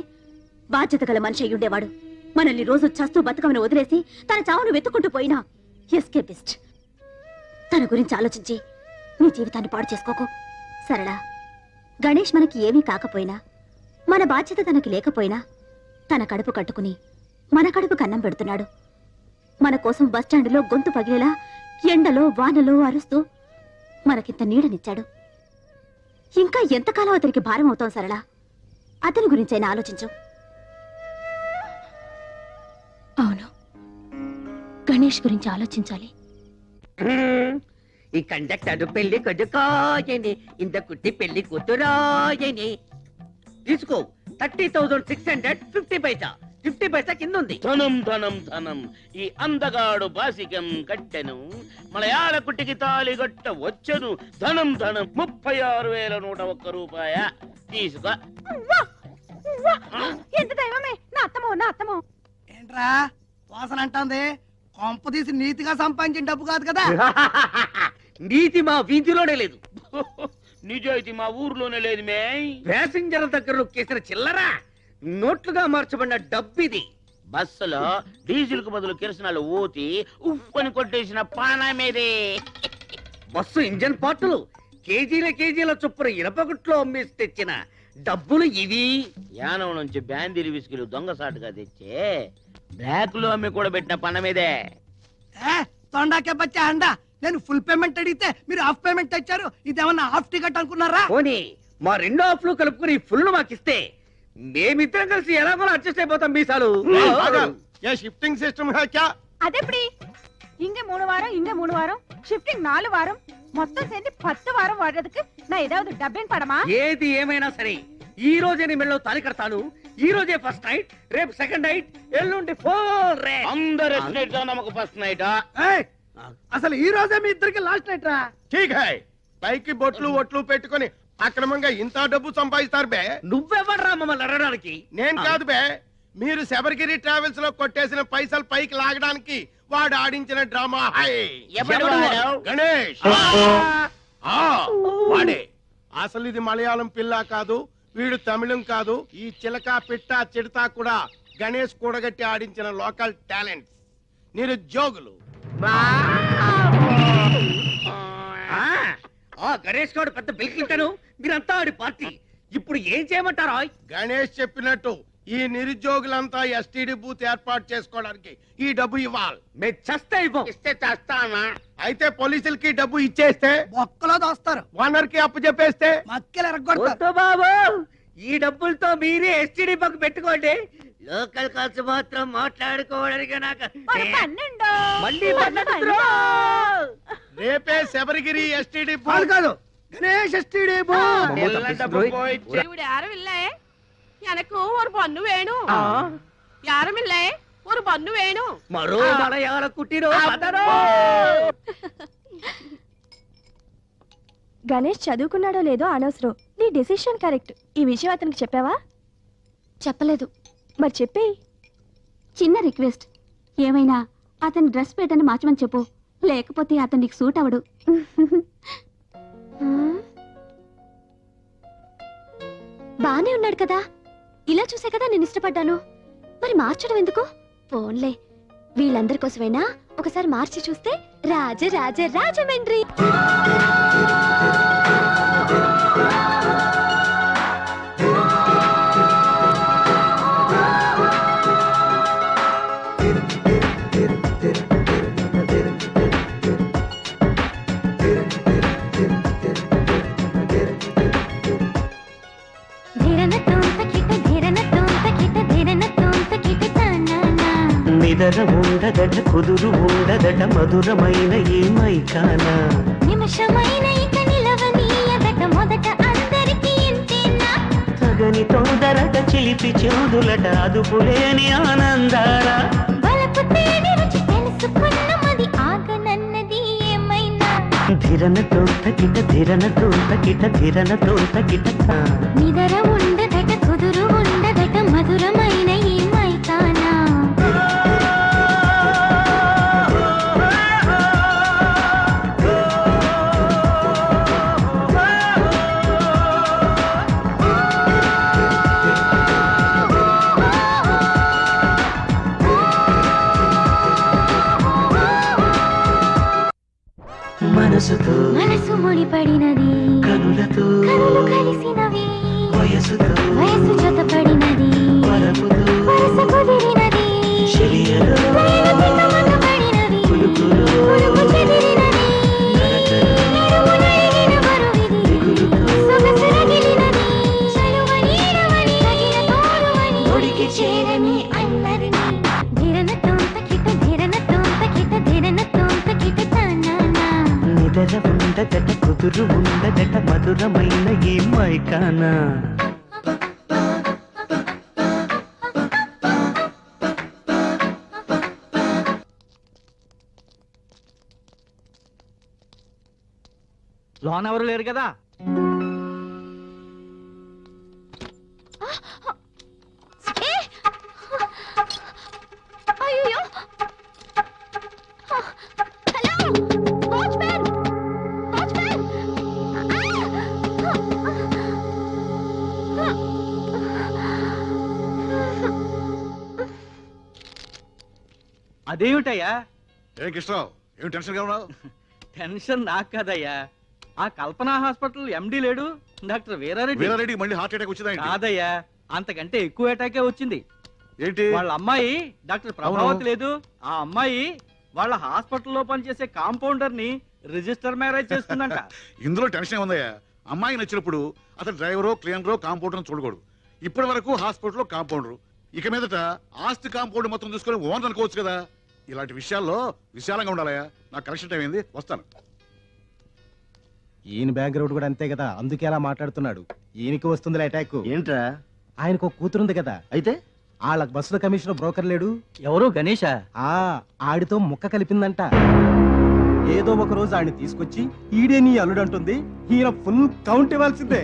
బాధ్యత గల మనిషి అయ్యుండేవాడు. మనల్ని రోజు చస్తూ బతుకమని వదిలేసి తన చావును వెతుక్కుంటూ పోయినా ఎస్కేపిస్ట్. తన గురించి ఆలోచించి నీ జీవితాన్ని పాడు చేసుకోకు. సరళ, గణేష్ మనకి ఏమీ కాకపోయినా, మన బాధ్యత తనకి లేకపోయినా తన కడుపు కట్టుకుని మన కడుపు కన్నం పెడుతున్నాడు. మన కోసం బస్టాండులో గొంతు పగిలేలా ఎండలో వానలో అరుస్తూ మనకింత నీడనిచ్చాడు. ఇంకా ఎంతకాలం అతనికి భారం అవుతాం సరళ? అతని గురించైనా ఆలోచించు. అవును, గణేష్ గురించి ఆలోచించాలి. ఈ కండక్టర్ పెళ్లి కొడుకోయని, ఇంత కుట్టి పెళ్లి కూతురాయని. తీసుకో 30,650 పైసా. 50 పైసా కింద ఉంది. ధనం ధనం ధనం ఈ అందగాడు బాసికం కట్టెను, మలయాళ కుట్టికి తాళి గట్ట వచ్చను. ధనం ధనం 36,101 రూపాయ. తీసుకో. ఎంత దైవమే! నా అత్తమో ఏంట్రా వాసన అంటుంది? కొంప తీసి నీతిగా సంపాదించిన డబ్బు కాదు కదా? నీతి మా వీధిలోనే లేదు, నిజాయితీ మా ఊర్లోనే లేదు. మే ప్యాసింజర్ల దగ్గర నొక్కేసిన చిల్లరా నోట్లుగా మార్చబడిన డబ్బు ఇది. బస్సులో డీజిల్ కు బదులు కిరసనాలు ఊతి ఉప్పని కొట్టేసిన పానమేదే. బస్సు ఇంజన్ పార్టులు కేజీల చొప్పున ఇనపగుట్లో అమ్మేసి తెచ్చిన డబ్బులు ఇవి. యానం నుంచి బ్యాందీలు విసుకులు దొంగసాటుగా తెచ్చే బ్లాక్ లో అమ్మి కూడా పెట్టిన పనమేదే. తొండాకే బచ్చా అండా. నేను ఫుల్ పేమెంట్ అడిగితే మీరు హాఫ్ పేమెంట్ తెచ్చారు. ఇదేమన్నా హాఫ్ టికెట్ అనుకున్నారా? పోనీ మా 2 హాఫ్లు కలుపుకుని ఫుల్ మాకిస్తే మేమిద్దరం కలిసి ఎలాగో అడ్జస్ట్ అయిపోతాం. మీసాలు షిఫ్టింగ్ సిస్టమ్ క్యా? అదెప్పుడు? ఇంక 3 వారం, ఇంక 3 వారం, షిఫ్టింగ్ 4 వారం, మొత్తం சேர்ந்து 10 వారం వాడేందుకు நான் ஏதாவது டப்பிங் படமா? ఏది ఏమైనా సరే ఈ రోజే నీ మెళ్ళో తాళి కడతాను. ఈ రోజే ఫస్ట్ నైట్, రేపు సెకండ్ నైట్, ఎల్లుండి ఫోర్ రే. అందరు నమ్మకు ఫస్ట్ నైట్. అసలు ఈ రోజే మీ ఇద్దరికి లాస్ట్ నైట్ రా. ఠీక్ హై. పైకి బొట్లు ఒట్లు పెట్టుకొని అక్రమంగా ఇంత డబ్బు సంపాదిస్తారు బే. నువ్వెవడ్రా మమ్మల్ని అడగడానికి? నేను కాదు బే, మీరు శబరిగిరి ట్రావెల్స్ లో కొట్టేసిన పైసలు పైకి లాగడానికి వాడు ఆడించిన డ్రామా. హై ఎవడు వాడు? గణేష్. వాడే. అసలు ఇది మలయాళం పిల్ల కాదు, వీడు తమిళం కాదు. ఈ చిలక పిట్ట చిడతా కూడా గణేష్ కూడగట్టి ఆడించిన లోకల్ టాలెంట్స్, నిరుద్యోగులు. గణేష్ గారు పెద్ద బిల్కింటాను. మీరంతా ఆడి పార్టీ. ఇప్పుడు ఏం చేయమంటారా? గణేష్ చెప్పినట్టు ఈ నిరుద్యోగులంతా ఎస్టీడీ బూత్ ఏర్పాటు చేసుకోవడానికి ఈ డబ్బు ఇవ్వాలి. మేము చస్తే ఇవ్వం. ఇస్తే చేస్తానా? అయితే పోలీసులకి డబ్బు ఇచ్చేస్తే ఒక్కలో దోస్తారు. ఓనర్ కి అప్పు చెప్పేస్తే మక్కలు ఎరగొడతారు. వద్దు బాబు, ఈ డబ్బులతో మీరే ఎస్టీడీ పక్క పెట్టుకోండి. లోకల్ కాల్స్ మాత్రం మాట్లాడుకోవడానికి నాకు మళ్ళీ రేపే శబరిగిరి ఎస్టీడీ కాదు కాదు, గణేష్ ఎస్టీడీ బూత్. இவரு யாரும் இல்ல, எனக்கு ஒரு பொண்ணு வேணும். யாரும் இல்ல, ஒரு பொண்ணு வேணும். మరో మలయాళ కుట్టిరో గణేష్ చదువుకున్నాడో లేదో అనవసరం. నీ డెసిషన్ కరెక్ట్. ఈ విషయం అతనికి చెప్పావా? చెప్పలేదు. మరి చెప్పేయి. చిన్న రిక్వెస్ట్, ఏమైనా అతని డ్రెస్ పేటని మార్చమని చెప్పు. లేకపోతే అతను నీకు సూట్ అవడు. బానే ఉన్నాడు కదా, ఇలా చూసే కదా నేను ఇష్టపడ్డాను. మరి మార్చడం ఎందుకు? ఫోన్లే, వీళ్ళందరి కోసమైనా ఒకసారి మార్చి చూస్తే రాజమండ్రి. నిదర ఉండదట కుదురు ఉండదట మధురమైన ఈ మైకాన నిమిషమైన ఇక నిలవనీయదట మొదట అందరికీ ఇంతేనా. తగని తొందరట చిలిపి చెవుదులట అదుపులేని ఆనందాల బలపు తేనె రుచి తెలుసుకున్నమది ఆగనన్నది ఏమైనా. ధిరన తోంతకిట ధిరన తోంతకిట ధిరన తోంతకిట నిదర ఉండదట కుదురు ఉండదట మధురమైన ఈ మైకానా. మనసు ముడిపడినది, కనులు కలిసినవి, వయసు జతపడినది, వరస కుదిరినది, పులుపు చెదిరినది, నడుము నలిగిన బరువిది, సొగసు రగిలినది, చలువ నీడవని తగిన తోడువని ఒడికి చేరని అన్నది. ధిరన తోంతకిట ధిరన తోంతకిట ధిరన తోంతకిట తానా. నిదర ఉండదట కుదురు ఉండదట మధురమైన ఈ మైకాన లోన్ ఎవరు లేరు కదా? అయ్యో, హలో వాచ్మెన్, వాచ్మెన్. అదేమిటయ్యా? ఏం కృష్ణరావు, ఏం టెన్షన్ గా ఉన్నావు? టెన్షన్ నాకు కదయ్యా, ఆ కల్పన హాస్పిటల్ ఎండి లేడు డాక్టర్ వీరారెడ్డి మళ్ళీ హార్ట్ అటాక్ వచ్చిందా? కాదయ్యా, అంతకంటే ఎక్కువ అటాకే వచ్చింది. ఏంటి? వాళ్ళ అమ్మాయి డాక్టర్ ప్రభావతి లేదు, ఆ అమ్మాయి వాళ్ళ హాస్పిటల్లో పనిచేసే కాంపౌండర్ ని రిజిస్టర్ మ్యారేజ్ చేస్తుందంట. ఇందులో టెన్షన్ ఉందయ్యా. అమ్మాయి నచ్చినప్పుడు అతను డ్రైవరో క్లీనరో కాంపౌండర్ చూడకూడదు. ఇప్పటి వరకు హాస్పిటల్లో కాంపౌండర్, ఇక మీదట ఆస్తి కాంపౌండ్ మొత్తం చూసుకొని ఓనర్ అనుకోవచ్చు కదా. ఇలాంటి విషయాల్లో విశాలంగా ఉండాలయ్యా. నాకు కరెక్షన్ టైం అయింది, వస్తాను. ఈయన బ్యాక్గ్రౌండ్ కూడా అంతే కదా, అందుకే అలా మాట్లాడుతున్నాడు. ఈయనకి వస్తుందిలే అటాక్. ఏంట్రా? ఆయనకు ఒక కూతురుంది కదా, అయితే వాళ్ళ బస్సుల కమిషనర్ బ్రోకర్ లేడు ఎవరు? గణేషా? ఆడితో ముక్క కలిపిందంట. ఏదో ఒక రోజు ఆయన తీసుకొచ్చి ఈడే నీ అల్లుడు అంటుంది. ఈయన ఫుల్ కౌంట్ ఇవ్వాల్సిందే.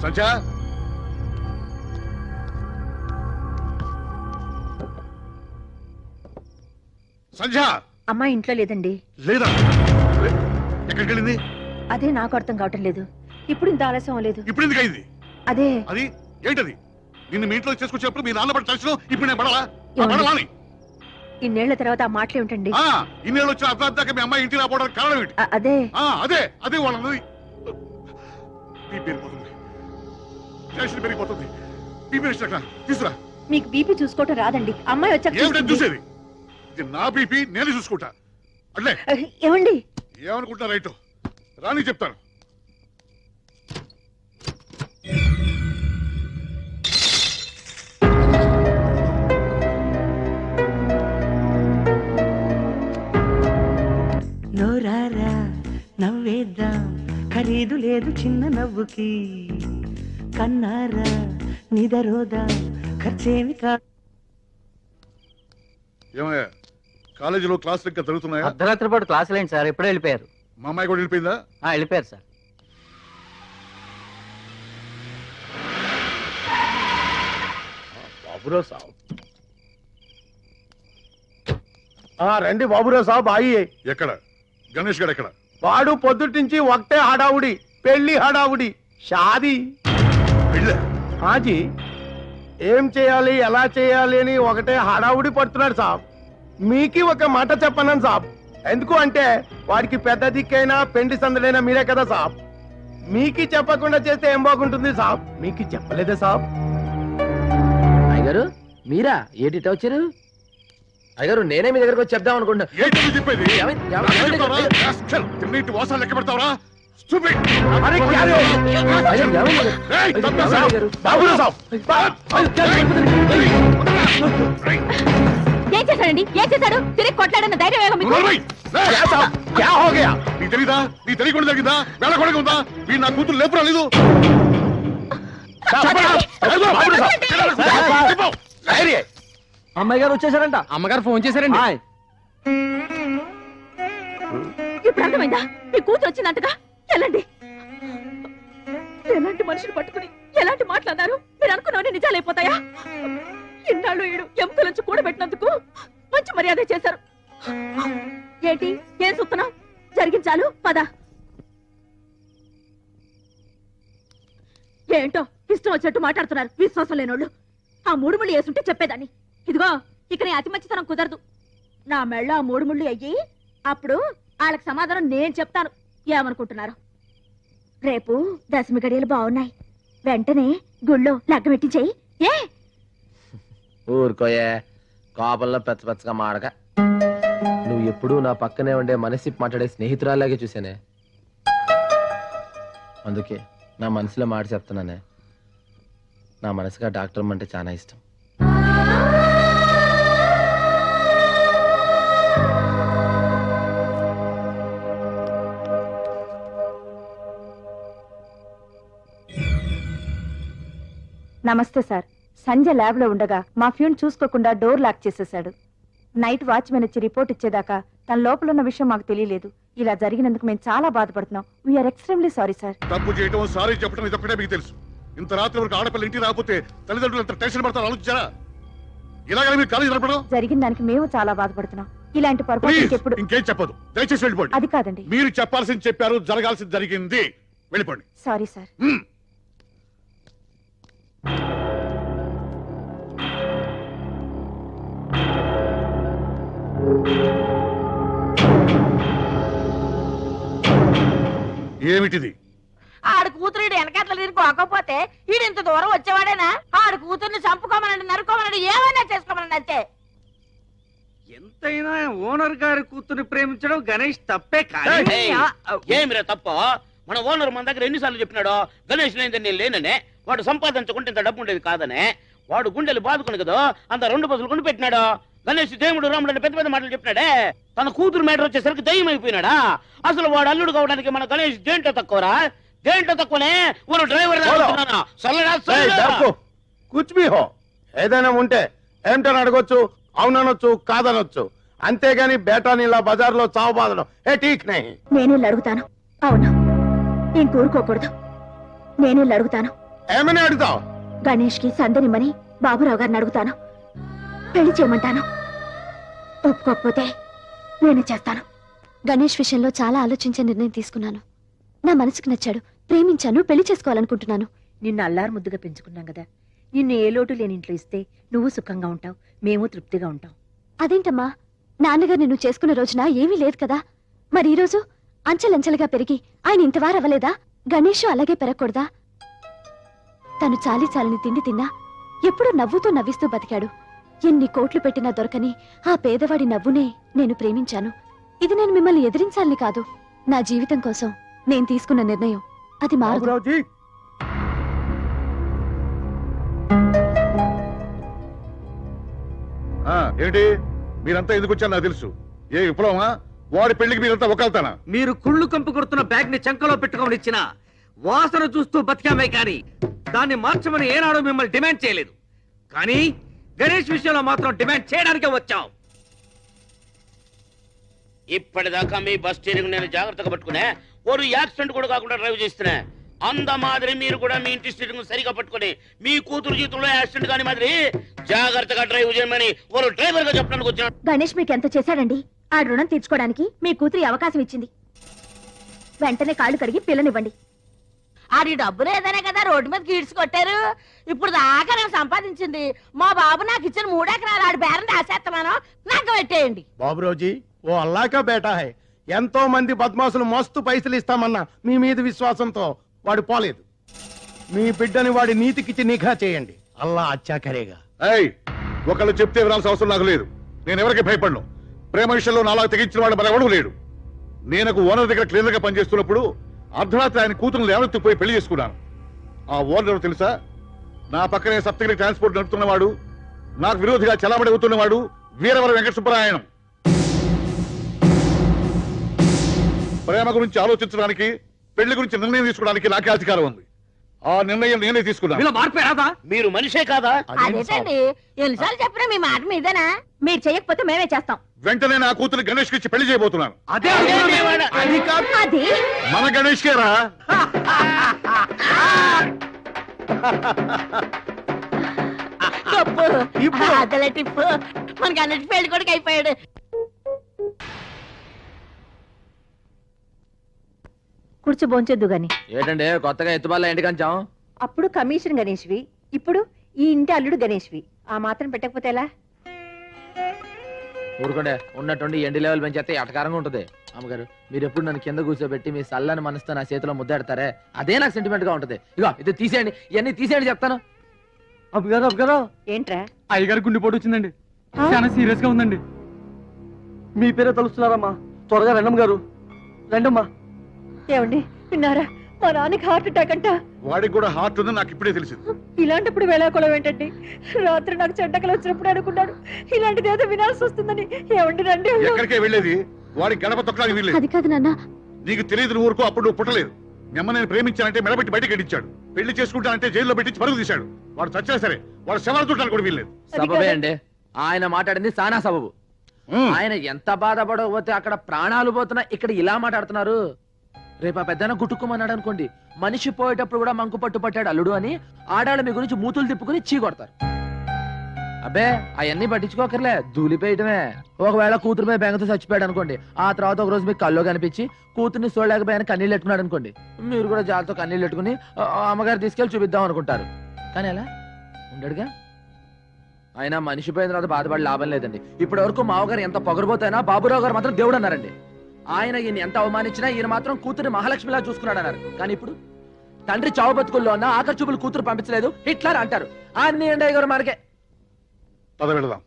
సంధ్య, సంధ్య అమ్మా ఇంట్లో లేదండి. లేదా? ఎక్కడికి వెళ్ళింది? అదే నాకు అర్థం కావటం లేదు. ఇప్పుడు ఇంత ఆలస్యం లేదు. ఇప్పుడు ఎందుకు అయింది? అదే అది ఏంటది? నిన్ను మీ ఇంట్లో చేసుకొచ్చినప్పుడు మీ నాన్న పడి టెన్షన్, ఇప్పుడు నేను పడాలా? ఏమండి? పడవాని ఇన్నేళ్ల తర్వాత ఆ మాటలు ఏమిటండి? ఇన్నేళ్ళు వచ్చిన అర్థాక మీ అమ్మాయి ఇంటికి రాపోవడానికి కారణం ఏంటి? అదే అదే అదే వాళ్ళన్నది. బీపీ పెరిగిపోతుంది, టెన్షన్ పెరిగిపోతుంది. బీపీ తీసుకురా. మీకు బీపీ చూసుకోవటం రాదండి. అమ్మాయి వచ్చాక ఏమిటని చూసేది? ఇది నా బీపీ, నేను చూసుకుంటా. అట్లే ఏమండి? ఏమనుకుంటా రైట్ రాని చెప్తాను. నోరారా నవ్వేద్దాం, ఖరీదు లేదు చిన్న నవ్వుకి. కన్నారా నిదరోదా, ఖర్చేమి కా. ఏమయ్యా, కాలేజీలో క్లాసులు ఇంకా జరుగుతున్నాయా? అర్ధరాత్రి పాటు క్లాసులు ఏంటి సార్? ఎప్పుడో వెళ్ళిపోయారు. మా అమ్మాయి కూడా వెళ్ళిపోయిందా? వెళ్ళిపోయారు సార్. బాబురావు సాబ్ రండి బాబురావు సాబ్ ఆయి. ఎక్కడ గణేష్ గారు ఎక్కడ? వాడు పొద్దుటించి ఒకటే హడావుడి, పెళ్లి హడావుడి, షాదీ. హాజీ ఏం చేయాలి ఎలా చేయాలి అని ఒకటే హడావుడి పడుతున్నాడు సాబ్. మీకి ఒక మాట చెప్పన్నాను సాబ్. ఎందుకు అంటే వాడికి పెద్ద దిక్కైనా పెండి సందడైనా మీరే కదా సాబ్. మీకి చెప్పకుండా చేస్తే ఏం బాగుంటుంది సాబ్? మీకి చెప్పలేదే సాబ్. అయ్యగారు మీరా ఏటిట వచ్చారు? అయ్యగారు నేనే మీ దగ్గరకు వచ్చి చెప్దాం అనుకుంటా. వాసాలు లెక్క పెడతావరా? ఏం చేశాడండి? ఏం చేశాడు? తిరిగి కొట్లాడన్న ధైర్యం ఏమో మీకు? నీ తెలీదా? నీ తెలియకుండా జరిగిందా? వెళ్ళకూడదు ఉందా? వీడు నా కూతురు లేపు రాలేదు. అమ్మాయి గారు వచ్చేసారంట. అమ్మగారు ఫోన్ చేశారండి. ఇప్పుడు అర్థమైందా? మీ కూతురు వచ్చిందంటగా. వెళ్ళండి. ఎలాంటి మనుషులు పట్టుకుని ఎలాంటి మాట్లాడారు? మీరు అనుకున్నవన్నీ నిజాలైపోతాయా? ఇన్నాళ్ళు ఈడు ఎముకల నుంచి కూడబెట్టినందుకు మంచి మర్యాద చేశారు. ఏంటి ఏం చూస్తున్నావు? జరిగించాలు పద. ఏంటో ఇష్టం వచ్చినట్టు మాట్లాడుతున్నారు విశ్వాసం లేనోళ్ళు. ఆ 3 ముళ్ళు వేసుంటే చెప్పేదాన్ని. ఇదిగో ఇక నీ అతి మంచితనం కుదరదు. నా మెళ్ళ ఆ 3 ముళ్ళు అయ్యి అప్పుడు వాళ్ళకి సమాధానం నేను చెప్తాను. ఏమనుకుంటున్నారు? రేపు దశమి గడియలు బాగున్నాయి. వెంటనే గుళ్ళో లగ్గమెట్టించేయి. ఏ ఊరుకోయే కోపంలో పెచ్చగా మాడక. నువ్వు ఎప్పుడూ నా పక్కనే ఉండే మనసి మాట్లాడే స్నేహితురాలాగే చూసానే. అందుకే నా మనసులో మాట చెప్తున్నానే. నా మనసుగా డాక్టర్ అంటే చాలా ఇష్టం. నమస్తే సార్. సంజయ్ ల్యాబ్ లో ఉండగా మా ఫ్యూన్ చూసుకోకుండా డోర్ లాక్ చేసేశాడు. నైట్ వాచ్మెన్ వచ్చి రిపోర్ట్ ఇచ్చేదాకా తన లోపల ఉన్న విషయం మాకు తెలియలేదు. ఇలా జరిగినందుకు మేము చాలా బాధపడుతున్నాం. We are extremely sorry sir. తప్పు చేయటం సారీ చెప్పడం ఇదొక్కటే మీకు తెలుసు. ఇంత రాత్రి వరకు ఆడపిల్ల ఇంటికి రాకపోతే తల్లిదండ్రులు ఎంత టెన్షన్ పడతారు ఆలోచించారా? ఇలాగ మీరు కాలేజీ నడపడం? జరిగిన దానికి మేము చాలా బాధపడుతున్నాం. ఇలాంటి పొరపాటు ఎప్పుడు ఇంకేం చెప్పదు. దయచేసి వెళ్ళిపోండి. అది కాదండి. మీరు చెప్పాల్సింది చెప్పారు, జరగాల్సింది జరిగింది. వెళ్ళిపోండి. Sorry sir. ఏమిటిది? ఆడు కూతురు వెనకాతలు తిరిగిపోకపోతే ఈడు ఇంత దూరం వచ్చేవాడేనా? ఆడు కూతుర్ని చంపుకోమనండి, నరుకోమనండి, ఏమైనా చేసుకోమనండి అంతే. ఎంతైనా ఓనర్ గారి కూతుర్ని ప్రేమించడం గణేష్ తప్పే. కానీ ఏమిరా తప్ప? మన ఓనర్ మన దగ్గర ఎన్నిసార్లు చెప్పినాడో గణేష్ లేదని నేను లేననే. వాడు సంపాదించుకుంటే ఇంత డబ్బు ఉండేది కాదనే. వాడు గుండెలు బాదుకుని కదా అంత 2 బస్సులు కొని పెట్టినాడు. గణేష్ దేవుడు రాముడు అని పెద్ద పెద్ద మాటలు చెప్పినాడే. తన కూతురు మేటర్ వచ్చేసరికి దయ్యం అయిపోయినాడా? అసలు వాడు అల్లుడు కావడానికి మన గణేష్ దేంట్లో తక్కువరా? దేంట్లో తక్కువనే? ఊరు డ్రైవర్ కూర్చుమి హో. ఏదైనా ఉంటే ఏమిటని అడగొచ్చు, అవుననొచ్చు, కాదనొచ్చు. అంతేగాని బేటాని ఇలా బజార్లో చావు బాధడం ఏ ఠీక్ నహీ. నేనే అడుగుతాను. అవును, ఇంకూరుకోకూడదు. నేనే అడుగుతాను. ఏమని అడుగుతావు? గణేష్ కి సందనిమ్మని బాబురావు గారిని అడుగుతాను. పెళ్లి చేయమంటాను. ఒప్పుకోకపోతే నేనే చేస్తాను. గణేష్ విషయంలో చాలా ఆలోచించే నిర్ణయం తీసుకున్నాను. నా మనసుకు నచ్చాడు, ప్రేమించాను, పెళ్లి చేసుకోవాలనుకుంటున్నాను. నిన్ను అల్లారు ముద్దుగా పెంచుకున్నాం కదా. నిన్ను ఏ లోటు లేని ఇంట్లో ఇస్తే నువ్వు సుఖంగా ఉంటావు, మేము తృప్తిగా ఉంటాం. అదేంటమ్మా, నాన్నగారు నిన్ను చేసుకున్న రోజున ఏమీ లేదు కదా. మరి ఈ రోజు అంచెలంచెలుగా పెరిగి ఆయన ఇంతవారు అవ్వలేదా? గణేష్ అలాగే పెరగకూడదా? తను చాలి చాలని తిండి తిన్నా ఎప్పుడూ నవ్వుతూ నవ్విస్తూ బతికాడు. ఎన్ని కోట్లు పెట్టినా దొరకని ఆ పేదవాడి నవ్వునే నేను ప్రేమించాను. ఇది నేను మిమ్మల్ని ఎదిరించాలని కాదు. నా జీవితం కోసం నేను తీసుకున్న నిర్ణయం. అది మారదు. ఏంటి మీరంతా ఎందుకు వచ్చారు నాకు తెలుసు. ఏ విప్లవమా? వాడి పెళ్లికి మీరంతా ఒకళ్తానా? మీరు కుళ్ళు కంపు కొడుతున్న బ్యాగ్ ని చంకలో పెట్టుకోమని ఇచ్చిన వాసన చూస్తూ బతికామే కానీ దాన్ని మార్చమని ఏనాడు మిమ్మల్ని డిమాండ్ చేయలేదు. కానీ గణేష్ విషయంలో మాత్రం డిమాండ్ చేయడానికే వచ్చాం. ఇప్పటిదాకా మీ బస్ స్టీరింగ్ నేను జాగ్రత్తగా పట్టుకునే ఒక యాక్సిడెంట్ కూడా కాకుండా డ్రైవ్ చేస్తున్నా. అంద మాదిరి మీరు కూడా మీ ఇంటి స్టీరింగ్ సరిగా పట్టుకుని మీ కూతురు జీవితంలో యాక్సిడెంట్ కాని మాదిరి జాగ్రత్తగా డ్రైవ్ చేయమని వాళ్ళు డ్రైవర్ గా చెప్పడానికి వచ్చాడు. గణేష్ మీకు ఎంత చేశాడండి? ఆ రుణం తీర్చుకోవడానికి మీ కూతురి అవకాశం ఇచ్చింది. వెంటనే కాళ్ళు కడిగి పిల్లనివ్వండి. ఆడి డబ్బు లేదనే కదా రోడ్డు మీద గీడ్చి కొట్టారు. ఇప్పుడు దాకా నేను సంపాదించింది మా బాబు నాకు ఇచ్చిన 3 ఎకరాలు ఆడి బేరం రాసేస్తున్నాను, నాకు పెట్టేయండి. బాబురావుజీ ఓ అల్లాకా బేటా హై. ఎంతో మంది బద్మాసులు మస్తు పైసలు ఇస్తామన్నా మీ మీద విశ్వాసంతో వాడు పోలేదు. మీ బిడ్డని వాడి నీతికిచ్చి నిఘా చేయండి. అల్లా అచ్చా కరేగా. ఒకళ్ళు చెప్తే వినాల్సిన అవసరం నాకు లేదు. నేను ఎవరికి భయపడను. ప్రేమ విషయంలో నాలా తెగించిన వాడు మరెవడూ లేడు. నేను ఓనర్ దగ్గర క్లీనర్ గా పనిచేస్తున్నప్పుడు అర్ధరాత్రి ఆయన కూతురు లేవనెత్తిపోయి పెళ్లి చేసుకున్నాను. ఆ ఓనర్ ఎవరు తెలుసా? నా పక్కనే సప్తగిరి ట్రాన్స్పోర్ట్ నడుపుతున్నవాడు, నాకు విరోధిగా చలామణి అవుతున్నవాడు వీరవర వెంకట సుబ్బరాయణం. ప్రేమ గురించి ఆలోచించడానికి, పెళ్లి గురించి నిర్ణయం తీసుకోవడానికి నాకే అధికారం ఉంది. ఆ నిర్ణయం నేనే తీసుకున్నాను. మీరు మనిషే కాదా? అదేంటండి ఎన్నిసార్లు చెప్పినా మీ మాట మీదేనా? మీరు చేయకపోతే మేమే చేస్తాం. వెంటనే నా కూతురు గణేష్ కి ఇచ్చి పెళ్లి చేయబోతున్నాను. అది మన గణేష్ కేరా? టిప్పు మనకి అన్నిటి పెళ్లి కొడుకు అయిపోయాడు. కూర్చో భోంచొద్దు గాని. ఏంటంటే కొత్తగా ఎత్తుబాల ఇంటి కంచాం? అప్పుడు కమిషన్ గణేష్వి, ఇప్పుడు ఈ ఇంటి అల్లుడు గణేష్వి. ఆ మాత్రం పెట్టకపోతే ఎలా? ఊరుకోండే, ఉన్నట్టుండి ఎండి లెవెల్ పెంచేస్తే ఎటకారంగా ఉంటుంది. అమ్మగారు మీరు ఎప్పుడు నన్ను కింద కూర్చోబెట్టి మీ సల్లని మనసుతో నా చేతిలో ముద్దాడతారే, అదే నాకు సెంటిమెంట్ గా ఉంటుంది. ఇగో ఇది తీసేయండి, ఇవన్నీ తీసేయండి చెప్తాను. అబ్బగారు ఏంట్రా? అయ్యగారు గుండెపోటు వచ్చిందండి, చాలా సీరియస్ గా ఉందండి. మీ పేరే తలుస్తున్నారమ్మా, త్వరగా రండమ్మ గారు, రండమ్మా. ఏమండి విన్నారా? మా నాన్నకి హార్ట్ అటాక్ అంట. వాడికి కూడా హార్ట్ ఉందని నాకు ఇప్పుడే తెలిసింది. ఇలాంటప్పుడు వేళాకోళం ఏంటండి? రాత్రి నాకు చెడ్డకలు వచ్చినప్పుడు అనుకున్నాడు ఇలాంటిది ఏదో వినాల్సి వస్తుందని. ఏమండి రండి. ఎక్కడికే వెళ్ళేది? వాడి గడప తొక్కడానికి వీల్లేదు. అది కాదు నాన్న. నీకు తెలియదు ఊరుకో. అప్పుడు నువ్వు పుట్టలేదు. మీ అమ్మ నేను ప్రేమించానంటే మెడబెట్టి బయటకి ఎడించాడు. పెళ్లి చేసుకుంటానంటే జైల్లో పెట్టి పరుగు తీశాడు. వాడు చచ్చినా సరే వాడు శవాలు చూడడానికి కూడా వీల్లేదు. సబబే అండి ఆయన మాట్లాడింది సానా సబబు. ఆయన ఎంత బాధపడకపోతే అక్కడ ప్రాణాలు పోతున్నా ఇక్కడ ఇలా మాట్లాడుతున్నారు. రేపు ఆ పెద్దన గుట్టుకోమన్నాడు అనుకోండి, మనిషి పోయేటప్పుడు కూడా మంకు పట్టు పట్టాడు అల్లుడు అని ఆడాళ్ళ మీ గురించి మూతులు తిప్పుకుని చీ కొడతారు. అబ్బే అవన్నీ పట్టించుకోకర్లే, దూలిపోయటమే. ఒకవేళ కూతురు మీద బెంగతో చచ్చిపోయాడు అనుకోండి, ఆ తర్వాత ఒక రోజు మీకు కల్లో కనిపించి కూతుర్ని చూడలేకపోయాను కన్నీళ్ళు పెట్టుకున్నాడు అనుకోండి, మీరు కూడా జాలతో కన్నీళ్ళు పెట్టుకుని అమ్మగారు తీసుకెళ్లి చూపిద్దాం అనుకుంటారు. కానీ ఎలా ఉండడుగా. ఆయన మనిషి పోయిన తర్వాత బాధపడి లాభం లేదండి. ఇప్పటి వరకు మావగారు ఎంత పొగరబోతైనా బాబురావు గారు మాత్రం దేవుడు అన్నారండి. ఆయన ఈయన ఎంత అవమానించినా ఈయన మాత్రం కూతురు మహాలక్ష్మిలా చూసుకున్నాడు అన్నారు. కానీ ఇప్పుడు తండ్రి చావు బతుకుల్లో ఉన్న ఆఖరి చూపులు కూతురు పంపించలేదు హిట్లర్ అంటారు. అన్ని ఎండయ్య గారు మనకే. పద వెళదాం.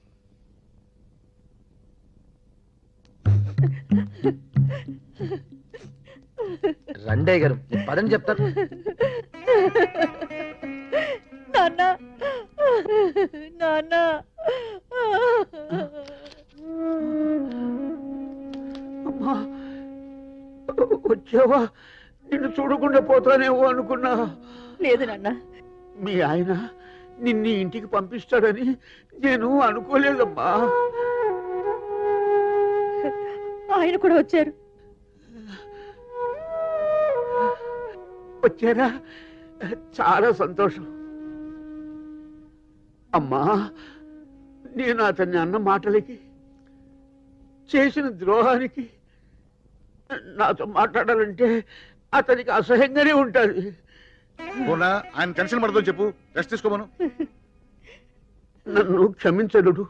రండయ్య గారు పదని చెప్తారు. నాన్న నాన్న వచ్చావా? నిన్ను చూడకుండా పోతానేమో అనుకున్నా. లేదు నాన్న. మీ ఆయన నిన్ను ఇంటికి పంపిస్తాడని నేను అనుకోలేదమ్మా. ఆయన కూడా వచ్చారు. వచ్చారా? చాలా సంతోషం. అమ్మా, నేను అతన్ని అన్న మాటలకి, చేసిన ద్రోహానికి నాతో మాట్లాడాలంటే అతనికి అసహ్యంగానే ఉంటుంది. ఆయన టెన్షన్ పడదని చెప్పు, రెస్ట్ తీసుకోమను. నన్ను క్షమించడు.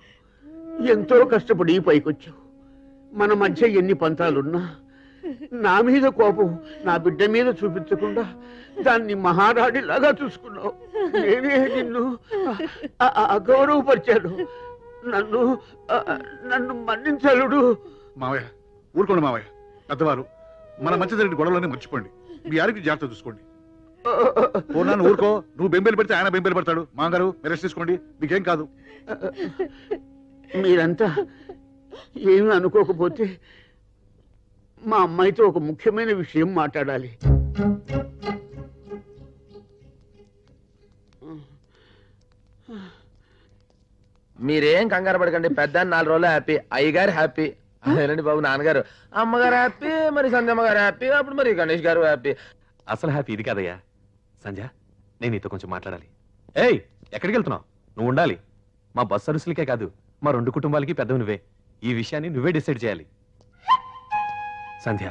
ఎంతో కష్టపడి పైకొచ్చావు. మన మధ్య ఎన్ని పంతాలున్నా నా మీద కోపం నా బిడ్డ మీద చూపించకుండా దాన్ని మహారాణిలాగా చూసుకున్నావు. నేనే నిన్ను అగౌరవపరిచాను. నన్ను నన్ను మన్నించలుడు. మావయ్య ఊరుకోండి మావయ్య. పెద్దవారు మన మధ్య జరిగిన గొడవలన్నీ మర్చిపోండి. మీ ఆరోగ్యం జాగ్రత్త చూసుకోండి. పూర్ణాన్ని ఊరుకో. నువ్వు బెంబేలు పెడితే ఆయన బెంబేలు పడతాడు. మామగారు మీరు రెస్ట్ తీసుకోండి, మీకేం కాదు. మీరంతా ఏమీ అనుకోకపోతే మా అమ్మాయితో ఒక ముఖ్యమైన విషయం మాట్లాడాలి. మీరేం కంగారు పడకండి. పెద్ద 4 రోజులు హ్యాపీ, అయ్యగారు హ్యాపీ. అదేనండి బాబు, నాన్నగారు అమ్మగారు హ్యాపీ, మరి సంధ్యమ్మ గారు హ్యాపీ, అప్పుడు మరి గణేష్ గారు హ్యాపీ. అసలు హ్యాపీ ఇది కాదయ్యా. సంధ్య, నేను నీతో కొంచెం మాట్లాడాలి. ఏయ్, ఎక్కడికి వెళ్తున్నావు? నువ్వు ఉండాలి. మా బస్ సర్వీసులకే కాదు, మా 2 కుటుంబాలకి పెద్దవి నువ్వే. ఈ విషయాన్ని నువ్వే డిసైడ్ చేయాలి. సంధ్య,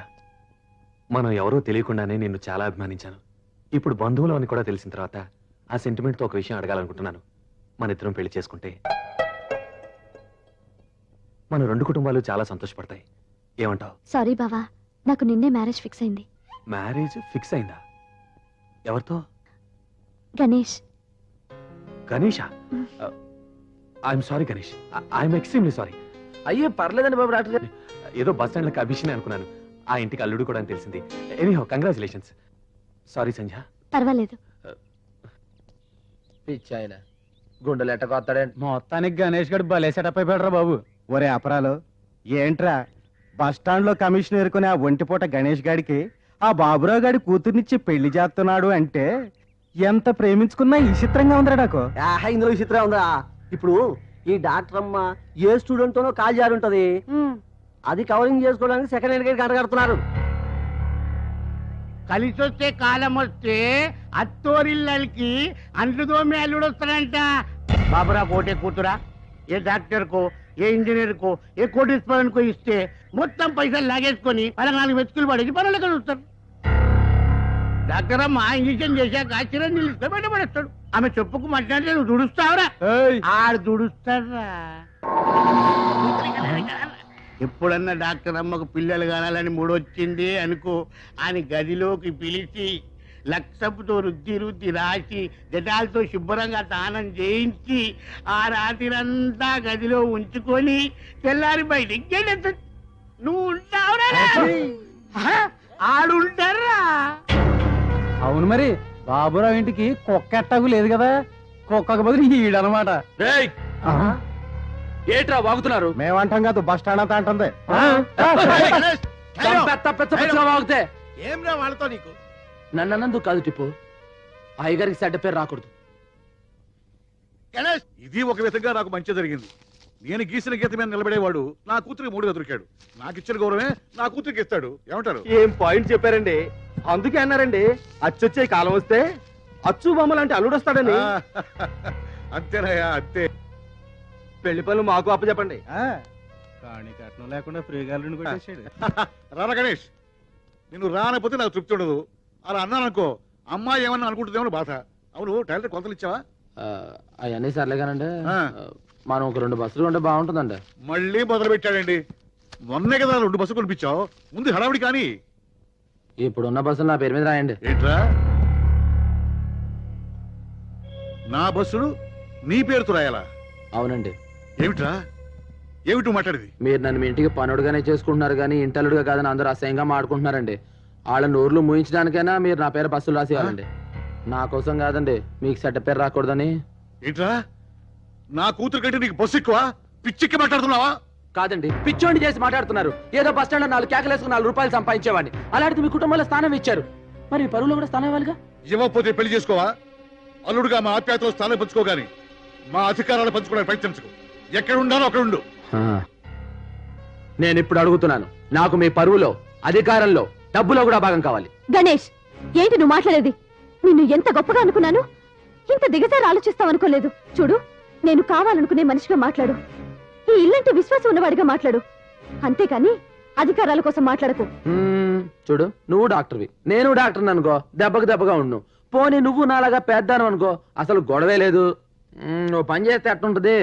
మనం ఎవరో తెలియకుండానే నిన్ను చాలా అభిమానించాను. ఇప్పుడు బంధువులు అని కూడా తెలిసిన తర్వాత ఆ సెంటిమెంట్తో ఒక విషయం అడగాలనుకుంటున్నాను. మన ఇద్దరం పెళ్లి చేసుకుంటే మన 2 కుటుంబాలు చాలా సంతోషపడతాయి. ఏమంటావు? సారీ బావా, నాకు నిన్నే మ్యారేజ్ ఫిక్స్ అయింది. మ్యారేజ్ ఫిక్స్ అయిందా? ఎవరితో? Ganesh. Ganesha? I'm sorry Ganesh, I'm extremely sorry. అయ్యే పర్లేదండి బాబు డాక్టర్ గారు. ఏదో బస్ స్టాండ్ లో అభిషేక్ అనుకున్నాను. ఆ ఇంటికి అల్లుడు కూడా అని తెలిసింది. Anyhow congratulations. సారీ సంధ్య. పర్వాలేదు. పిచ్చాయన గుండెలు ఎట్టకొస్తాడండి. మొత్తానికి గణేష్ గడు భలే సెటప్ అయిపోయాడు బాబు. ఒరే అపరాలు, ఏంట్రా బస్ స్టాండ్ లో కమిషన్ ఎరుకునే ఆ ఒంటిపూట గణేష్ గాడికి ఆ బాబురావు గాడి కూతుర్నిచ్చి పెళ్లి చేస్తున్నాడు అంటే ఎంత ప్రేమించుకున్నా ఈ చిత్రంగా ఉందిరా నాకు. ఇందులో విచిత్రం ఉందా? ఇప్పుడు ఈ డాక్టర్ అమ్మ ఏ స్టూడెంట్ తోనో కాల్ జారి ఉంటది, అది కవరింగ్ చేసుకోవడానికి సెకండ్ హ్యాండ్ గేట్ కడగడుతున్నారు. కలిసి వచ్చే కాలం వస్తే అత్తోరిల్లకి అంట్లు తోమి అల్లుడు వస్తాడంట. బాబురా కోటే కూతురా ఏ డాక్టర్ కో, ఏ ఇంజనీర్ కో, ఏ కోటీశ్వరన్ కో ఇస్తే మొత్తం పైసలు లాగేసుకొని 14 మెతుకులు పడేసి పనులు కలుస్తారు. డాక్టర్ అమ్మ ఇంజక్షన్ చేశాక చిరంజీవి ఇస్తే బయటపడేస్తాడు. ఆమె చెప్పుకు మాట్లాడితే నువ్వు దుడుస్తావురా? ఆడు దుడుస్తాడ్రా. ఎప్పుడన్నా డాక్టర్ అమ్మకు పిల్లలు కానాలని మూడొచ్చింది అనుకో, ఆయన గదిలోకి పిలిచి లక్షపుతో రుద్ది రాసి జటాలతో శుభ్రంగా స్నానం చేయించి ఆ రాత్రిరంతా గదిలో ఉంచుకొని తెల్లారి బయటికి గెలుతుంది. నువ్వు ఉంటావురా? ఆడుంటారా? అవును మరి, బాబురావు ఇంటికి కుక్క ఎట్టాగు లేదు కదా, కుక్కకు బదులు ఈడనమాట. ఏట్రా వాగుతున్నారు? మేమంటాం కాదు, బస్ స్టాండ్ అంతా అంటుంది. వాగితే ఏం రా వాళ్ళతో నీకు? నన్నందుకు కాదు టిప్పు, అయ్యగారికి చెడ్డ పేరు రాకూడదు. ఇది ఒక విధంగా నాకు మంచి జరిగింది. నేను గీసిన గీత మీద నిలబడేవాడు నా కూతురికి 3గా దొరికాడు. నాకు ఇచ్చిన గౌరవమే నా కూతురికి ఇస్తాడు. ఏమంటారు? ఏం పాయింట్ చెప్పారండి. అందుకే అన్నారండి అచ్చొచ్చే కాలం వస్తే అచ్చు బొమ్మ లాంటి అల్లుడు వస్తాడని. అంతేనయ్యా, అంతే. పెళ్లి పనులు మాకు అప్పచెప్పండి. కానీ కట్నం లేకుండా ఫ్రీగా కొట్టేసాడు. రారా గణేష్, నిన్ను రానపోతే నాకు తృప్తి ఉండదు. అలా అన్నాననుకో అమ్మాయి ఏమన్నా అనుకుంటుందేమో బాధ. అవును, టైలర్ కొలతలు ఇచ్చావా? అవన్నీ సర్లేగానండి, మనం ఒక 2 బస్సులు ఉంటే బాగుంటుందండి. మళ్ళీ మొదలు పెట్టాడండి. మొన్నే కదా 2 బస్సులు కొనిపించావు, ముందు హడావిడి కానీ. ఇప్పుడున్న బస్సులు నా పేరు మీద రాయండి. ఏంట్రా, నా బస్సులు నీ పేరుతో రాయాలా? అవునండి. ఏమిట్రా, ఏమిటి మాట్లాడేది? మీరు నన్ను మీ ఇంటికి పనుడుగానే చేసుకుంటున్నారు కానీ ఇంటలుడుగా కాదని అందరూ అసహ్యంగా మాడుకుంటున్నారండి. వాళ్ళ నోర్లు మూయించడానికైనా మీరు నా పేరు బస్సులు రాసేయాలండి. నా కోసం కాదండి, మీకు చెడ్డ పేరు రాకూడదని. ఏంట్రా, నా కూతురు కంటే నీకు బస్సు ఎక్కువ? పిచ్చిక్కి మాట్లాడుతున్నావా? కాదండి, పిచ్చోండి చేసి మాట్లాడుతున్నారు. ఏదో బస్ స్టాండ్ లో 4 కేకలేసుకుని 4 రూపాయలు సంపాదించేవాడిని. అలాంటిది మీ కుటుంబంలో స్థానం ఇచ్చారు, మరి మీ పరువులో కూడా స్థానం ఇవ్వాలిగా. ఇవ్వకపోతే పెళ్లి చేసుకోవా? అల్లుడుగా మా ఆప్యాయతలో స్థానం పంచుకోగాని మా అధికారాలు పంచుకోవడానికి ప్రయత్నించుకో. ఎక్కడ ఉండాలో అక్కడ ఉండు. నేను ఇప్పుడు అడుగుతున్నాను, నాకు మీ పరువులో, అధికారంలో, డబ్బులో కూడా భాగం కావాలి. గణేష్, ఏంటి నువ్వు మాట్లాడేది? నిన్ను ఎంత గొప్పగా అనుకున్నాను, ఇంత దిగజారి ఆలోచిస్తావనుకోలేదు. చూడు, నేను కావాలనుకునే మనిషిగా మాట్లాడు, ఈ ఇల్లంటే విశ్వాసం ఉన్నవాడిగా మాట్లాడు, అంతేకాని అధికారాల కోసం మాట్లాడకు. చూడు, నువ్వు డాక్టర్వి, నేను డాక్టర్ని అనుకో, దెబ్బకు దెబ్బగా ఉండు. పోనీ నువ్వు నాలాగా పెద్దాను అనుకో, అసలు గొడవే లేదు. నువ్వు పని చేస్తే ఎట్టుంటది?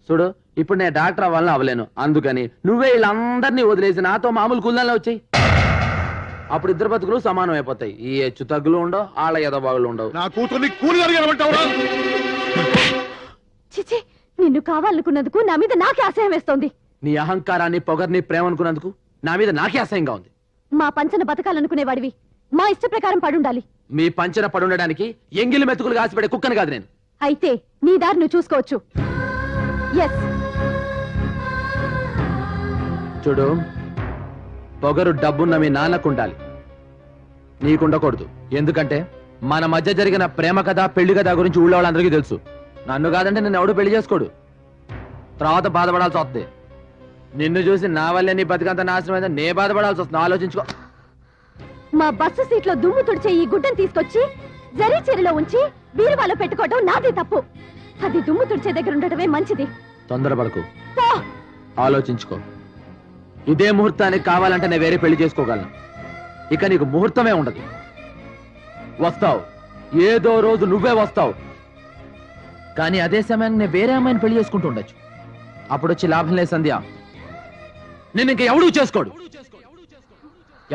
చూడు, ఇప్పుడు నేను డాక్టర్ అవ్వాలని అవ్వలేను, అందుకని నువ్వే వీళ్ళందరినీ వదిలేసి నాతో మామూలు కూలీలో వచ్చాయి. అప్పుడు ఇద్దరు బతుకులు సమానం అయిపోతాయి. ఈ హెచ్చు తగ్గులు ఉండవు, వాళ్ళ ఎదబాగులు ఉండవు. నా కూతుర్ని చిచి, నిన్ను కావాలనుకున్నందుకు నా మీద నాకే అసహ్యం వేస్తోంది. నీ అహంకారాన్ని, పొగర్ని, ప్రేమ అనుకున్నందుకు నా మీద నాకే అసహ్యంగా ఉంది. మా పంచన బతకాలనుకునేవాడివి, మా ఇష్ట ప్రకారం పడుండాలి. మీ పంచన పడుండడానికి ఎంగిలి మెతుకులు కాసిపెడే కుక్కను కాదు నేను. అయితే నీ దారి నువ్వు చూసుకోవచ్చు. ఎస్, చూడు, పొగరు డబ్బున్న మీ నాన్నకుండాలి, నీకుండకూడదు. ఎందుకంటే మన మధ్య జరిగిన ప్రేమ కథ, పెళ్లి కథ గురించి ఊళ్ళో వాళ్ళందరికీ తెలుసు. నన్ను కాదంటే నేను ఎవడు పెళ్లి చేసుకోడు, తర్వాత బాధపడాల్సి వస్తుంది. నిన్ను చూసి నా వల్లే నీ బతికంత నాశనం అయితే నే బాధపడాల్సి వస్తుంది. ఆలోచించుకో. మా బస్సు సీట్లో దుమ్ము తుడిచే ఈ గుడ్డను తీసుకొచ్చి జరీ చీరలో ఉంచి బీరువాలో పెట్టుకోవడం నాదే తప్పు. అది దుమ్ము తుడిచే దగ్గర ఉండటమే మంచిది. తొందరపడకు, ఆలోచించుకో. ఇదే ముహూర్తానికి కావాలంటే నేను వేరే పెళ్లి చేసుకోగలను. ఇక నీకు ముహూర్తమే ఉండదు. వస్తావు, ఏదో రోజు నువ్వే వస్తావు. కానీ అదే సమయాన్ని నేను వేరే అమ్మాయిని పెళ్లి చేసుకుంటూ ఉండొచ్చు. అప్పుడు వచ్చి లాభం లేదు సంధ్య. నేను ఇంక ఎవడూ చేసుకోడు,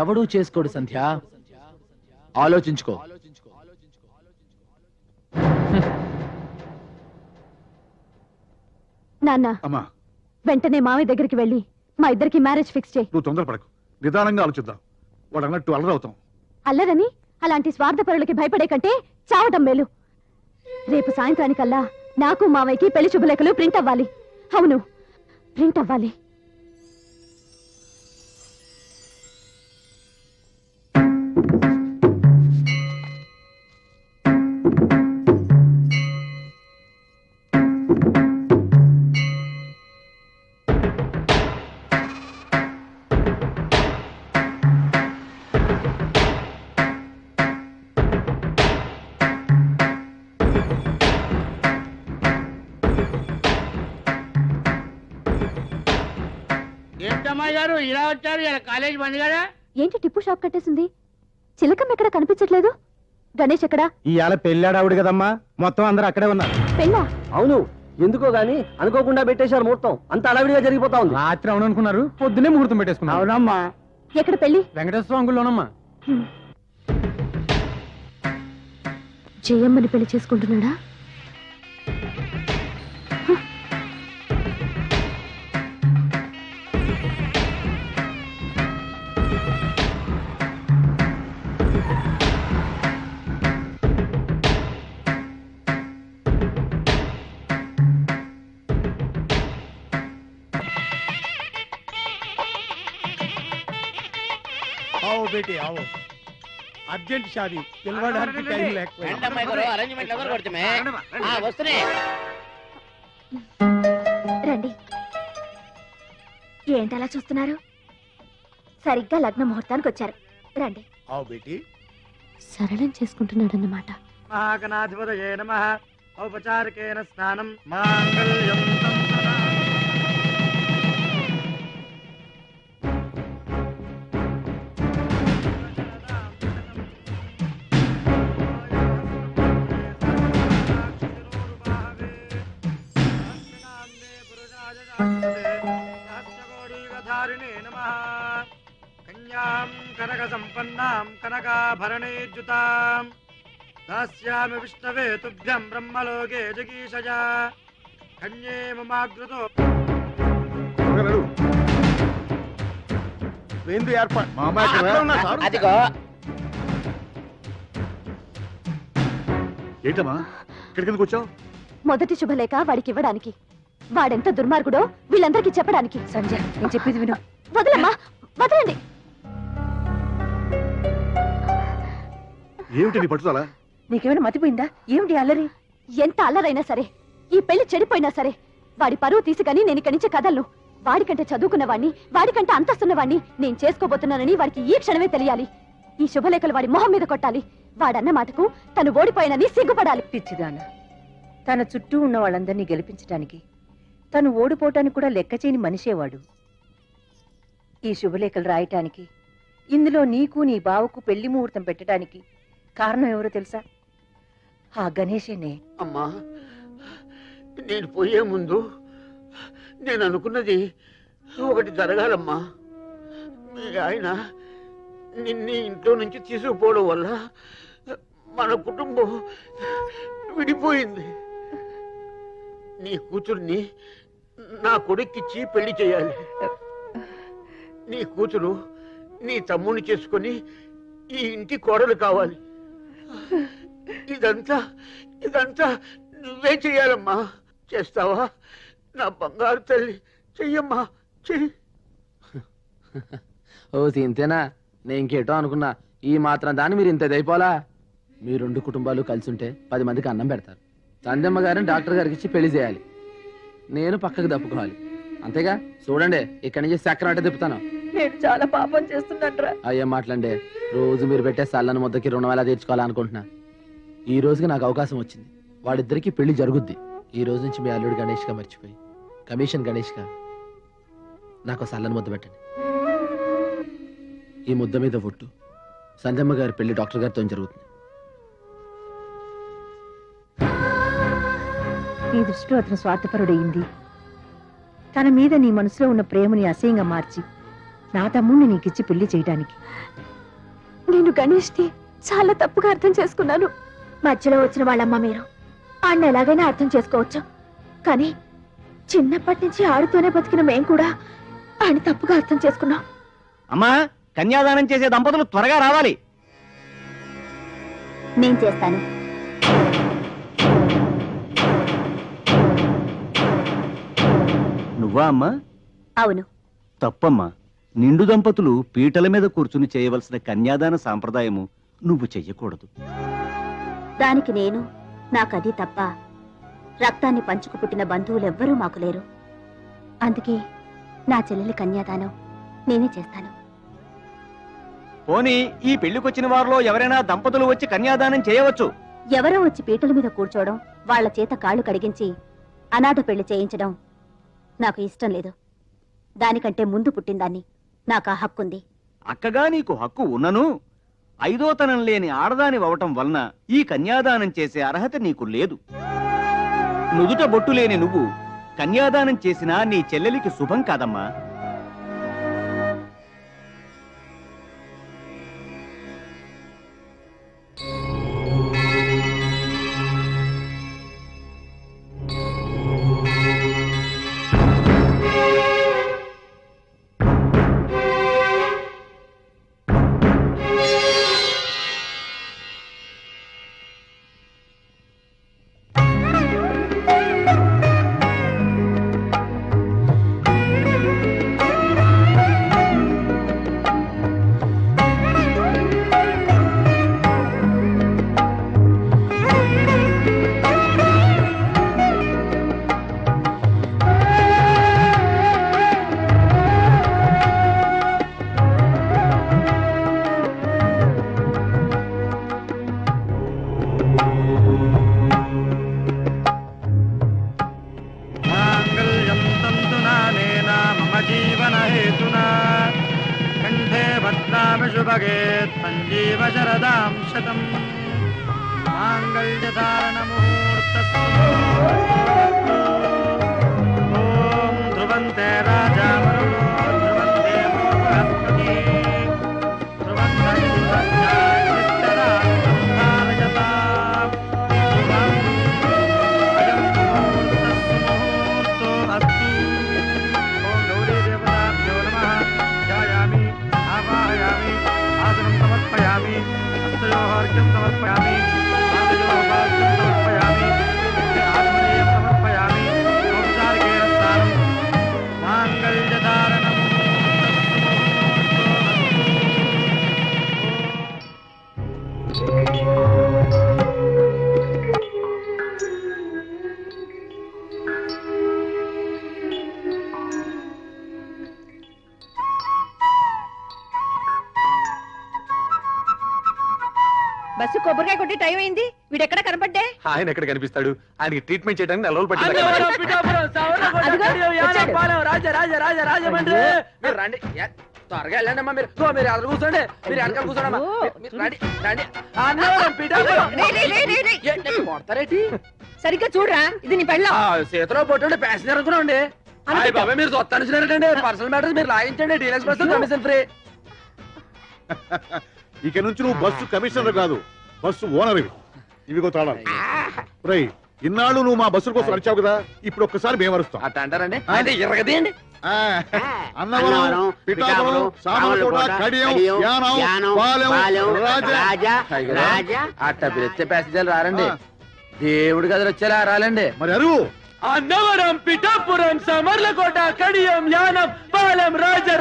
ఎవడూ చేసుకోడు సంధ్య. ఆలోచించుకో. నాన్న, అమ్మా వెంటనే మామయ్య దగ్గరికి వెళ్ళి మా ఇద్దరికి మ్యారేజ్ ఫిక్స్ చేయి. నువ్వు తొందరపడకు, నిదానంగా ఆలోచిద్దాం. వాడు అన్నట్టు అల్లరవుతాం. అల్లరని అలాంటి స్వార్థపరులకి భయపడే కంటే చావటం మేలు. రేపు సాయంత్రానికల్లా నాకు మావయ్యకి పెళ్లి శుభలేఖలు ప్రింట్ అవ్వాలి. అవును, ప్రింట్ అవ్వాలి. ఏంటమ్మాయి గారు ఇలా వచ్చారు? ఇలా కాలేజ్ బంద్ కదా? ఏంటి టిప్పు షాప్ కట్టేసింది? చిలకం ఎక్కడ కనిపించట్లేదు. గణేష్ ఎక్కడా? ఇవాళ పెళ్ళాడావుడు కదమ్మా, మొత్తం అందరు అక్కడే ఉన్నారు. పెళ్ళా? అవును, ఎందుకో గాని అనుకోకుండా పెట్టేశారు ముహూర్తం. అంత అడవిడిగా జరిగిపోతా ఉంది. రాత్రి అవును అనుకున్నారు, పొద్దునే ముహూర్తం పెట్టేసుకున్నారు. అవునమ్మా. ఎక్కడ పెళ్లి? వెంకటేశ్వర అంగుల్లోనమ్మా. జయమ్మని పెళ్లి చేసుకుంటున్నాడా? आओ बेटे आओ, अर्जेंट शादी పిలవడానికి టైం లేకపోయింది. అరేంజ్మెంట్ ఎవరు కొడుతుమే? వస్తున్నాయి. రండి. ఏంటి అలా చూస్తున్నారు? సరిగ్గా లగ్న ముహూర్తానికి వచ్చారు. రండి. आओ बेटी. సరళం చేసుకుంటున్నాడన్నమాట. మహాగణాధిపతయే నమః. ఔపచారికేన స్నానం మాంగళ్యం తంతునా. కన్యాం కనక సంపన్నాం కనకాభరణైర్యుతాం దాస్యామి విష్ణవే తుభ్యం బ్రహ్మలోకే జగీషజా కన్యే మమాగ్రతో. ఏంది ఏర్పాటు? మా అమ్మాయి ఎక్కడ? అదిగో ఏంటమ్మా ఇక్కడికి ఎందుకు వచ్చావు? మొదటి శుభలేఖ వాడికి ఇవ్వడానికి. వాడెంత దుర్మార్గుడో వీళ్ళందరికీ చెప్పడానికి. సంజయ్, నేను చెప్పేది విను. వదలమ్మా, వదలండి. ఏమిటి నీ పట్టుదల? నీకేమైనా మతిపోయిందా? ఏమిటి అల్లరి? ఎంత అల్లరైనా సరే, ఈ పెళ్లి చెడిపోయినా సరే, వాడి పరువు తీసుకని నేను ఇక్కడి నుంచి కదలను. వాడికంటే చదువుకున్నవాణ్ణి, వాడికంటే అంతస్తున్నవాణ్ణి నేను చేసుకోబోతున్నానని వాడికి ఈ క్షణమే తెలియాలి. ఈ శుభలేఖలు వాడి మొహం మీద కొట్టాలి. వాడన్న మాటకు తను ఓడిపోయినని సిగ్గుపడాలి. పిచ్చిదానా, తన చుట్టూ ఉన్న వాళ్ళందరినీ గెలిపించడానికి తను ఓడిపోవటానికి కూడా లెక్క చేయని మనిషేవాడు. ఈ శుభలేఖలు రాయటానికి, ఇందులో నీకు నీ బావకు పెళ్లి ముహూర్తం పెట్టడానికి కారణం ఎవరో తెలుసా? ఆ గణేశేనే. అమ్మా, నేను పోయే ముందు నేను అనుకున్నది ఒకటి జరగాలమ్మా. మీ ఆయన నిన్ను ఇంట్లో నుంచి తీసుకుపోవడం వల్ల మన కుటుంబం విడిపోయింది. నీ కూతుర్ని నా కొడుక్కిచ్చి పెళ్లి చేయాలి. నీ కూతురు నీ తమ్ముని చేసుకొని ఈ ఇంటి కోడలు కావాలి. ఇదంతా ఇదంతా నువ్వే చెయ్యాలమ్మా. చేస్తావా? నా బంగారు తల్లి, చెయ్యమ్మా, చెయ్యి. ఓ ఇంతేనా? నేను ఇంకేటో అనుకున్నా. ఈ మాత్రం దాన్ని మీరు ఇంత దైపోలా? మీ రెండు కుటుంబాలు కలిసి ఉంటే 10 మందికి అన్నం పెడతారు. సంధ్యమ్మ గారిని డాక్టర్ గారికి ఇచ్చి పెళ్లి చేయాలి. నేను పక్కకు తప్పుకోవాలి. అంతేగా చూడండి ఇక్కడి నుంచి చక్రం అంటే తిప్పుతాను. నేను చాలా పాపం చేస్తున్నాను. అయ్యే మాటలండి. రోజు మీరు పెట్టే సల్లని ముద్దకి రుణం ఎలా తీర్చుకోవాలనుకుంటున్నా. ఈ రోజుకి నాకు అవకాశం వచ్చింది. వాళ్ళిద్దరికి పెళ్లి జరుగుద్ది. ఈ రోజు నుంచి మీ అల్లుడు గణేష్ గా మర్చిపోయి కమిషన్ గణేష్ గా నాకు సల్లని ముద్ద పెట్టండి. ఈ ముద్ద మీద ఒట్టు సంధ్యమ్మ గారి పెళ్లి డాక్టర్ గారితో జరుగుతుంది. నీ దృష్టిలో అతను స్వార్థపరుడయింది. తన మీద నీ మనసులో ఉన్న ప్రేమని అసహ్యంగా మార్చి నా తమ్ముడిని నీకిచ్చి పెళ్లి చేయడానికి. నేను గణేష్ని చాలా తప్పుగా అర్థం చేసుకున్నాను. మధ్యలో వచ్చిన వాళ్ళమ్మ మీరు ఆడిని ఎలాగైనా అర్థం చేసుకోవచ్చు, కానీ చిన్నప్పటి నుంచి ఆడుతూనే బతికిన మేం కూడా ఆయన తప్పుగా అర్థం చేసుకున్నాం. అమ్మా, కన్యాదానం చేసే దంపతులు త్వరగా రావాలి. నేను చేస్తాను. నువ్వా అమ్మా? అవును. తప్పమ్మా. నిండు దంపతులు పీటల మీద కూర్చుని చేయవలసిన కన్యాదాన సాంప్రదాయము నువ్వు చెయ్యకూడదు. దానికి నేను నాకది తప్ప రక్తాన్ని పంచుకు పుట్టిన బంధువులెవ్వరూ మాకు లేరు. అందుకే నా చెల్లెలి కన్యాదానం నేనే చేస్తాను. పోనీ ఈ పెళ్లికొచ్చిన వారిలో ఎవరైనా దంపతులు వచ్చి కన్యాదానం చేయవచ్చు. ఎవరో వచ్చి పీటల మీద కూర్చోవడం, వాళ్ల చేత కాళ్ళు కడిగించి అనాథ పెళ్లి చేయించడం నాకు ఇష్టం లేదు. దానికంటే ముందు పుట్టిందాన్ని నాకు ఆ హక్కుంది. అక్కగా నీకు హక్కు ఉన్నను ఐదోతనం లేని ఆడదాని అవటం వలన ఈ కన్యాదానం చేసే అర్హత నీకు లేదు. నుదుట బొట్టు లేని నువ్వు కన్యాదానం చేసినా నీ చెల్లెలికి శుభం కాదమ్మా. సంజీవ శరదాం శతం మాంగళ్యధారణ ముహూర్తస్తు ఓం ధ్రువంతే రాజా వరుణో ధ్రువంతే బృహస్పతి ధ్రువంతం ధారయతాం ధ్రువం అయం ముహూర్తస్సు ముహూర్తో అస్తు. ఓం గౌరీ దేవతాభ్యో నమః. ధ్యాయామి ఆవాహయామి ఆసనం సమర్పయామి హస్తయోః అర్ఘ్యం సమర్పయామి పాదయోః పాద్యం సమర్పయామి ఆత్మనేయం సమర్పయామి ఔపచారికేణ స్నానం మాంగళ్యధారణం. బస్సు కొబ్బరికాయ కొట్టి టైం అయింది. వీడెక్కడ కనపడ్డే? ఆయన ఎక్కడ కనిపిస్తాడు? ఆయనకి ట్రీట్మెంట్ చేయడానికి నెల రోజులు పట్టింది. త్వరగా వెళ్ళండి అమ్మా. మీరు ఎదురు కూర్చోండి, మీరు వెనకాల కూర్చోండి. కొడతారేంటి? సరిగ్గా చూడరా, ఇది నీ పెళ్ళం. చేతిలో పొట్టు ప్యాసింజర్ అనుకున్నాండి. బాబాయ్ మీరు చూస్తాను పర్సనల్ మ్యాటర్స్ మీరు లాగించండి. Deluxe bus commission free. ఇక నుంచి నువ్వు బస్సు కమిషనర్ కాదు, బస్సు ఓనర్. ఇవిగో తాళాలు. రై, ఇన్నాళ్ళు నువ్వు మా బస్సుల కోసం నడిచావు కదా, ఇప్పుడు ఒక్కసారి మేము అరుస్తాం. అట్ట అంటారండి. అయితే ఇరగదేయండి. అన్నవరం, పిఠాపురం, సామర్లకోట, కడియం, యానం, పాలెం, రాజా. అట్ట పిలిస్తే ప్యాసింజర్లు రారండి. దేవుడి గదిలో వచ్చేలా రాలండి. మరి అరువు. అన్నవరం, పిఠాపురం, సమర్లకోట, కడియం, యానం, పాలెం, రాజా.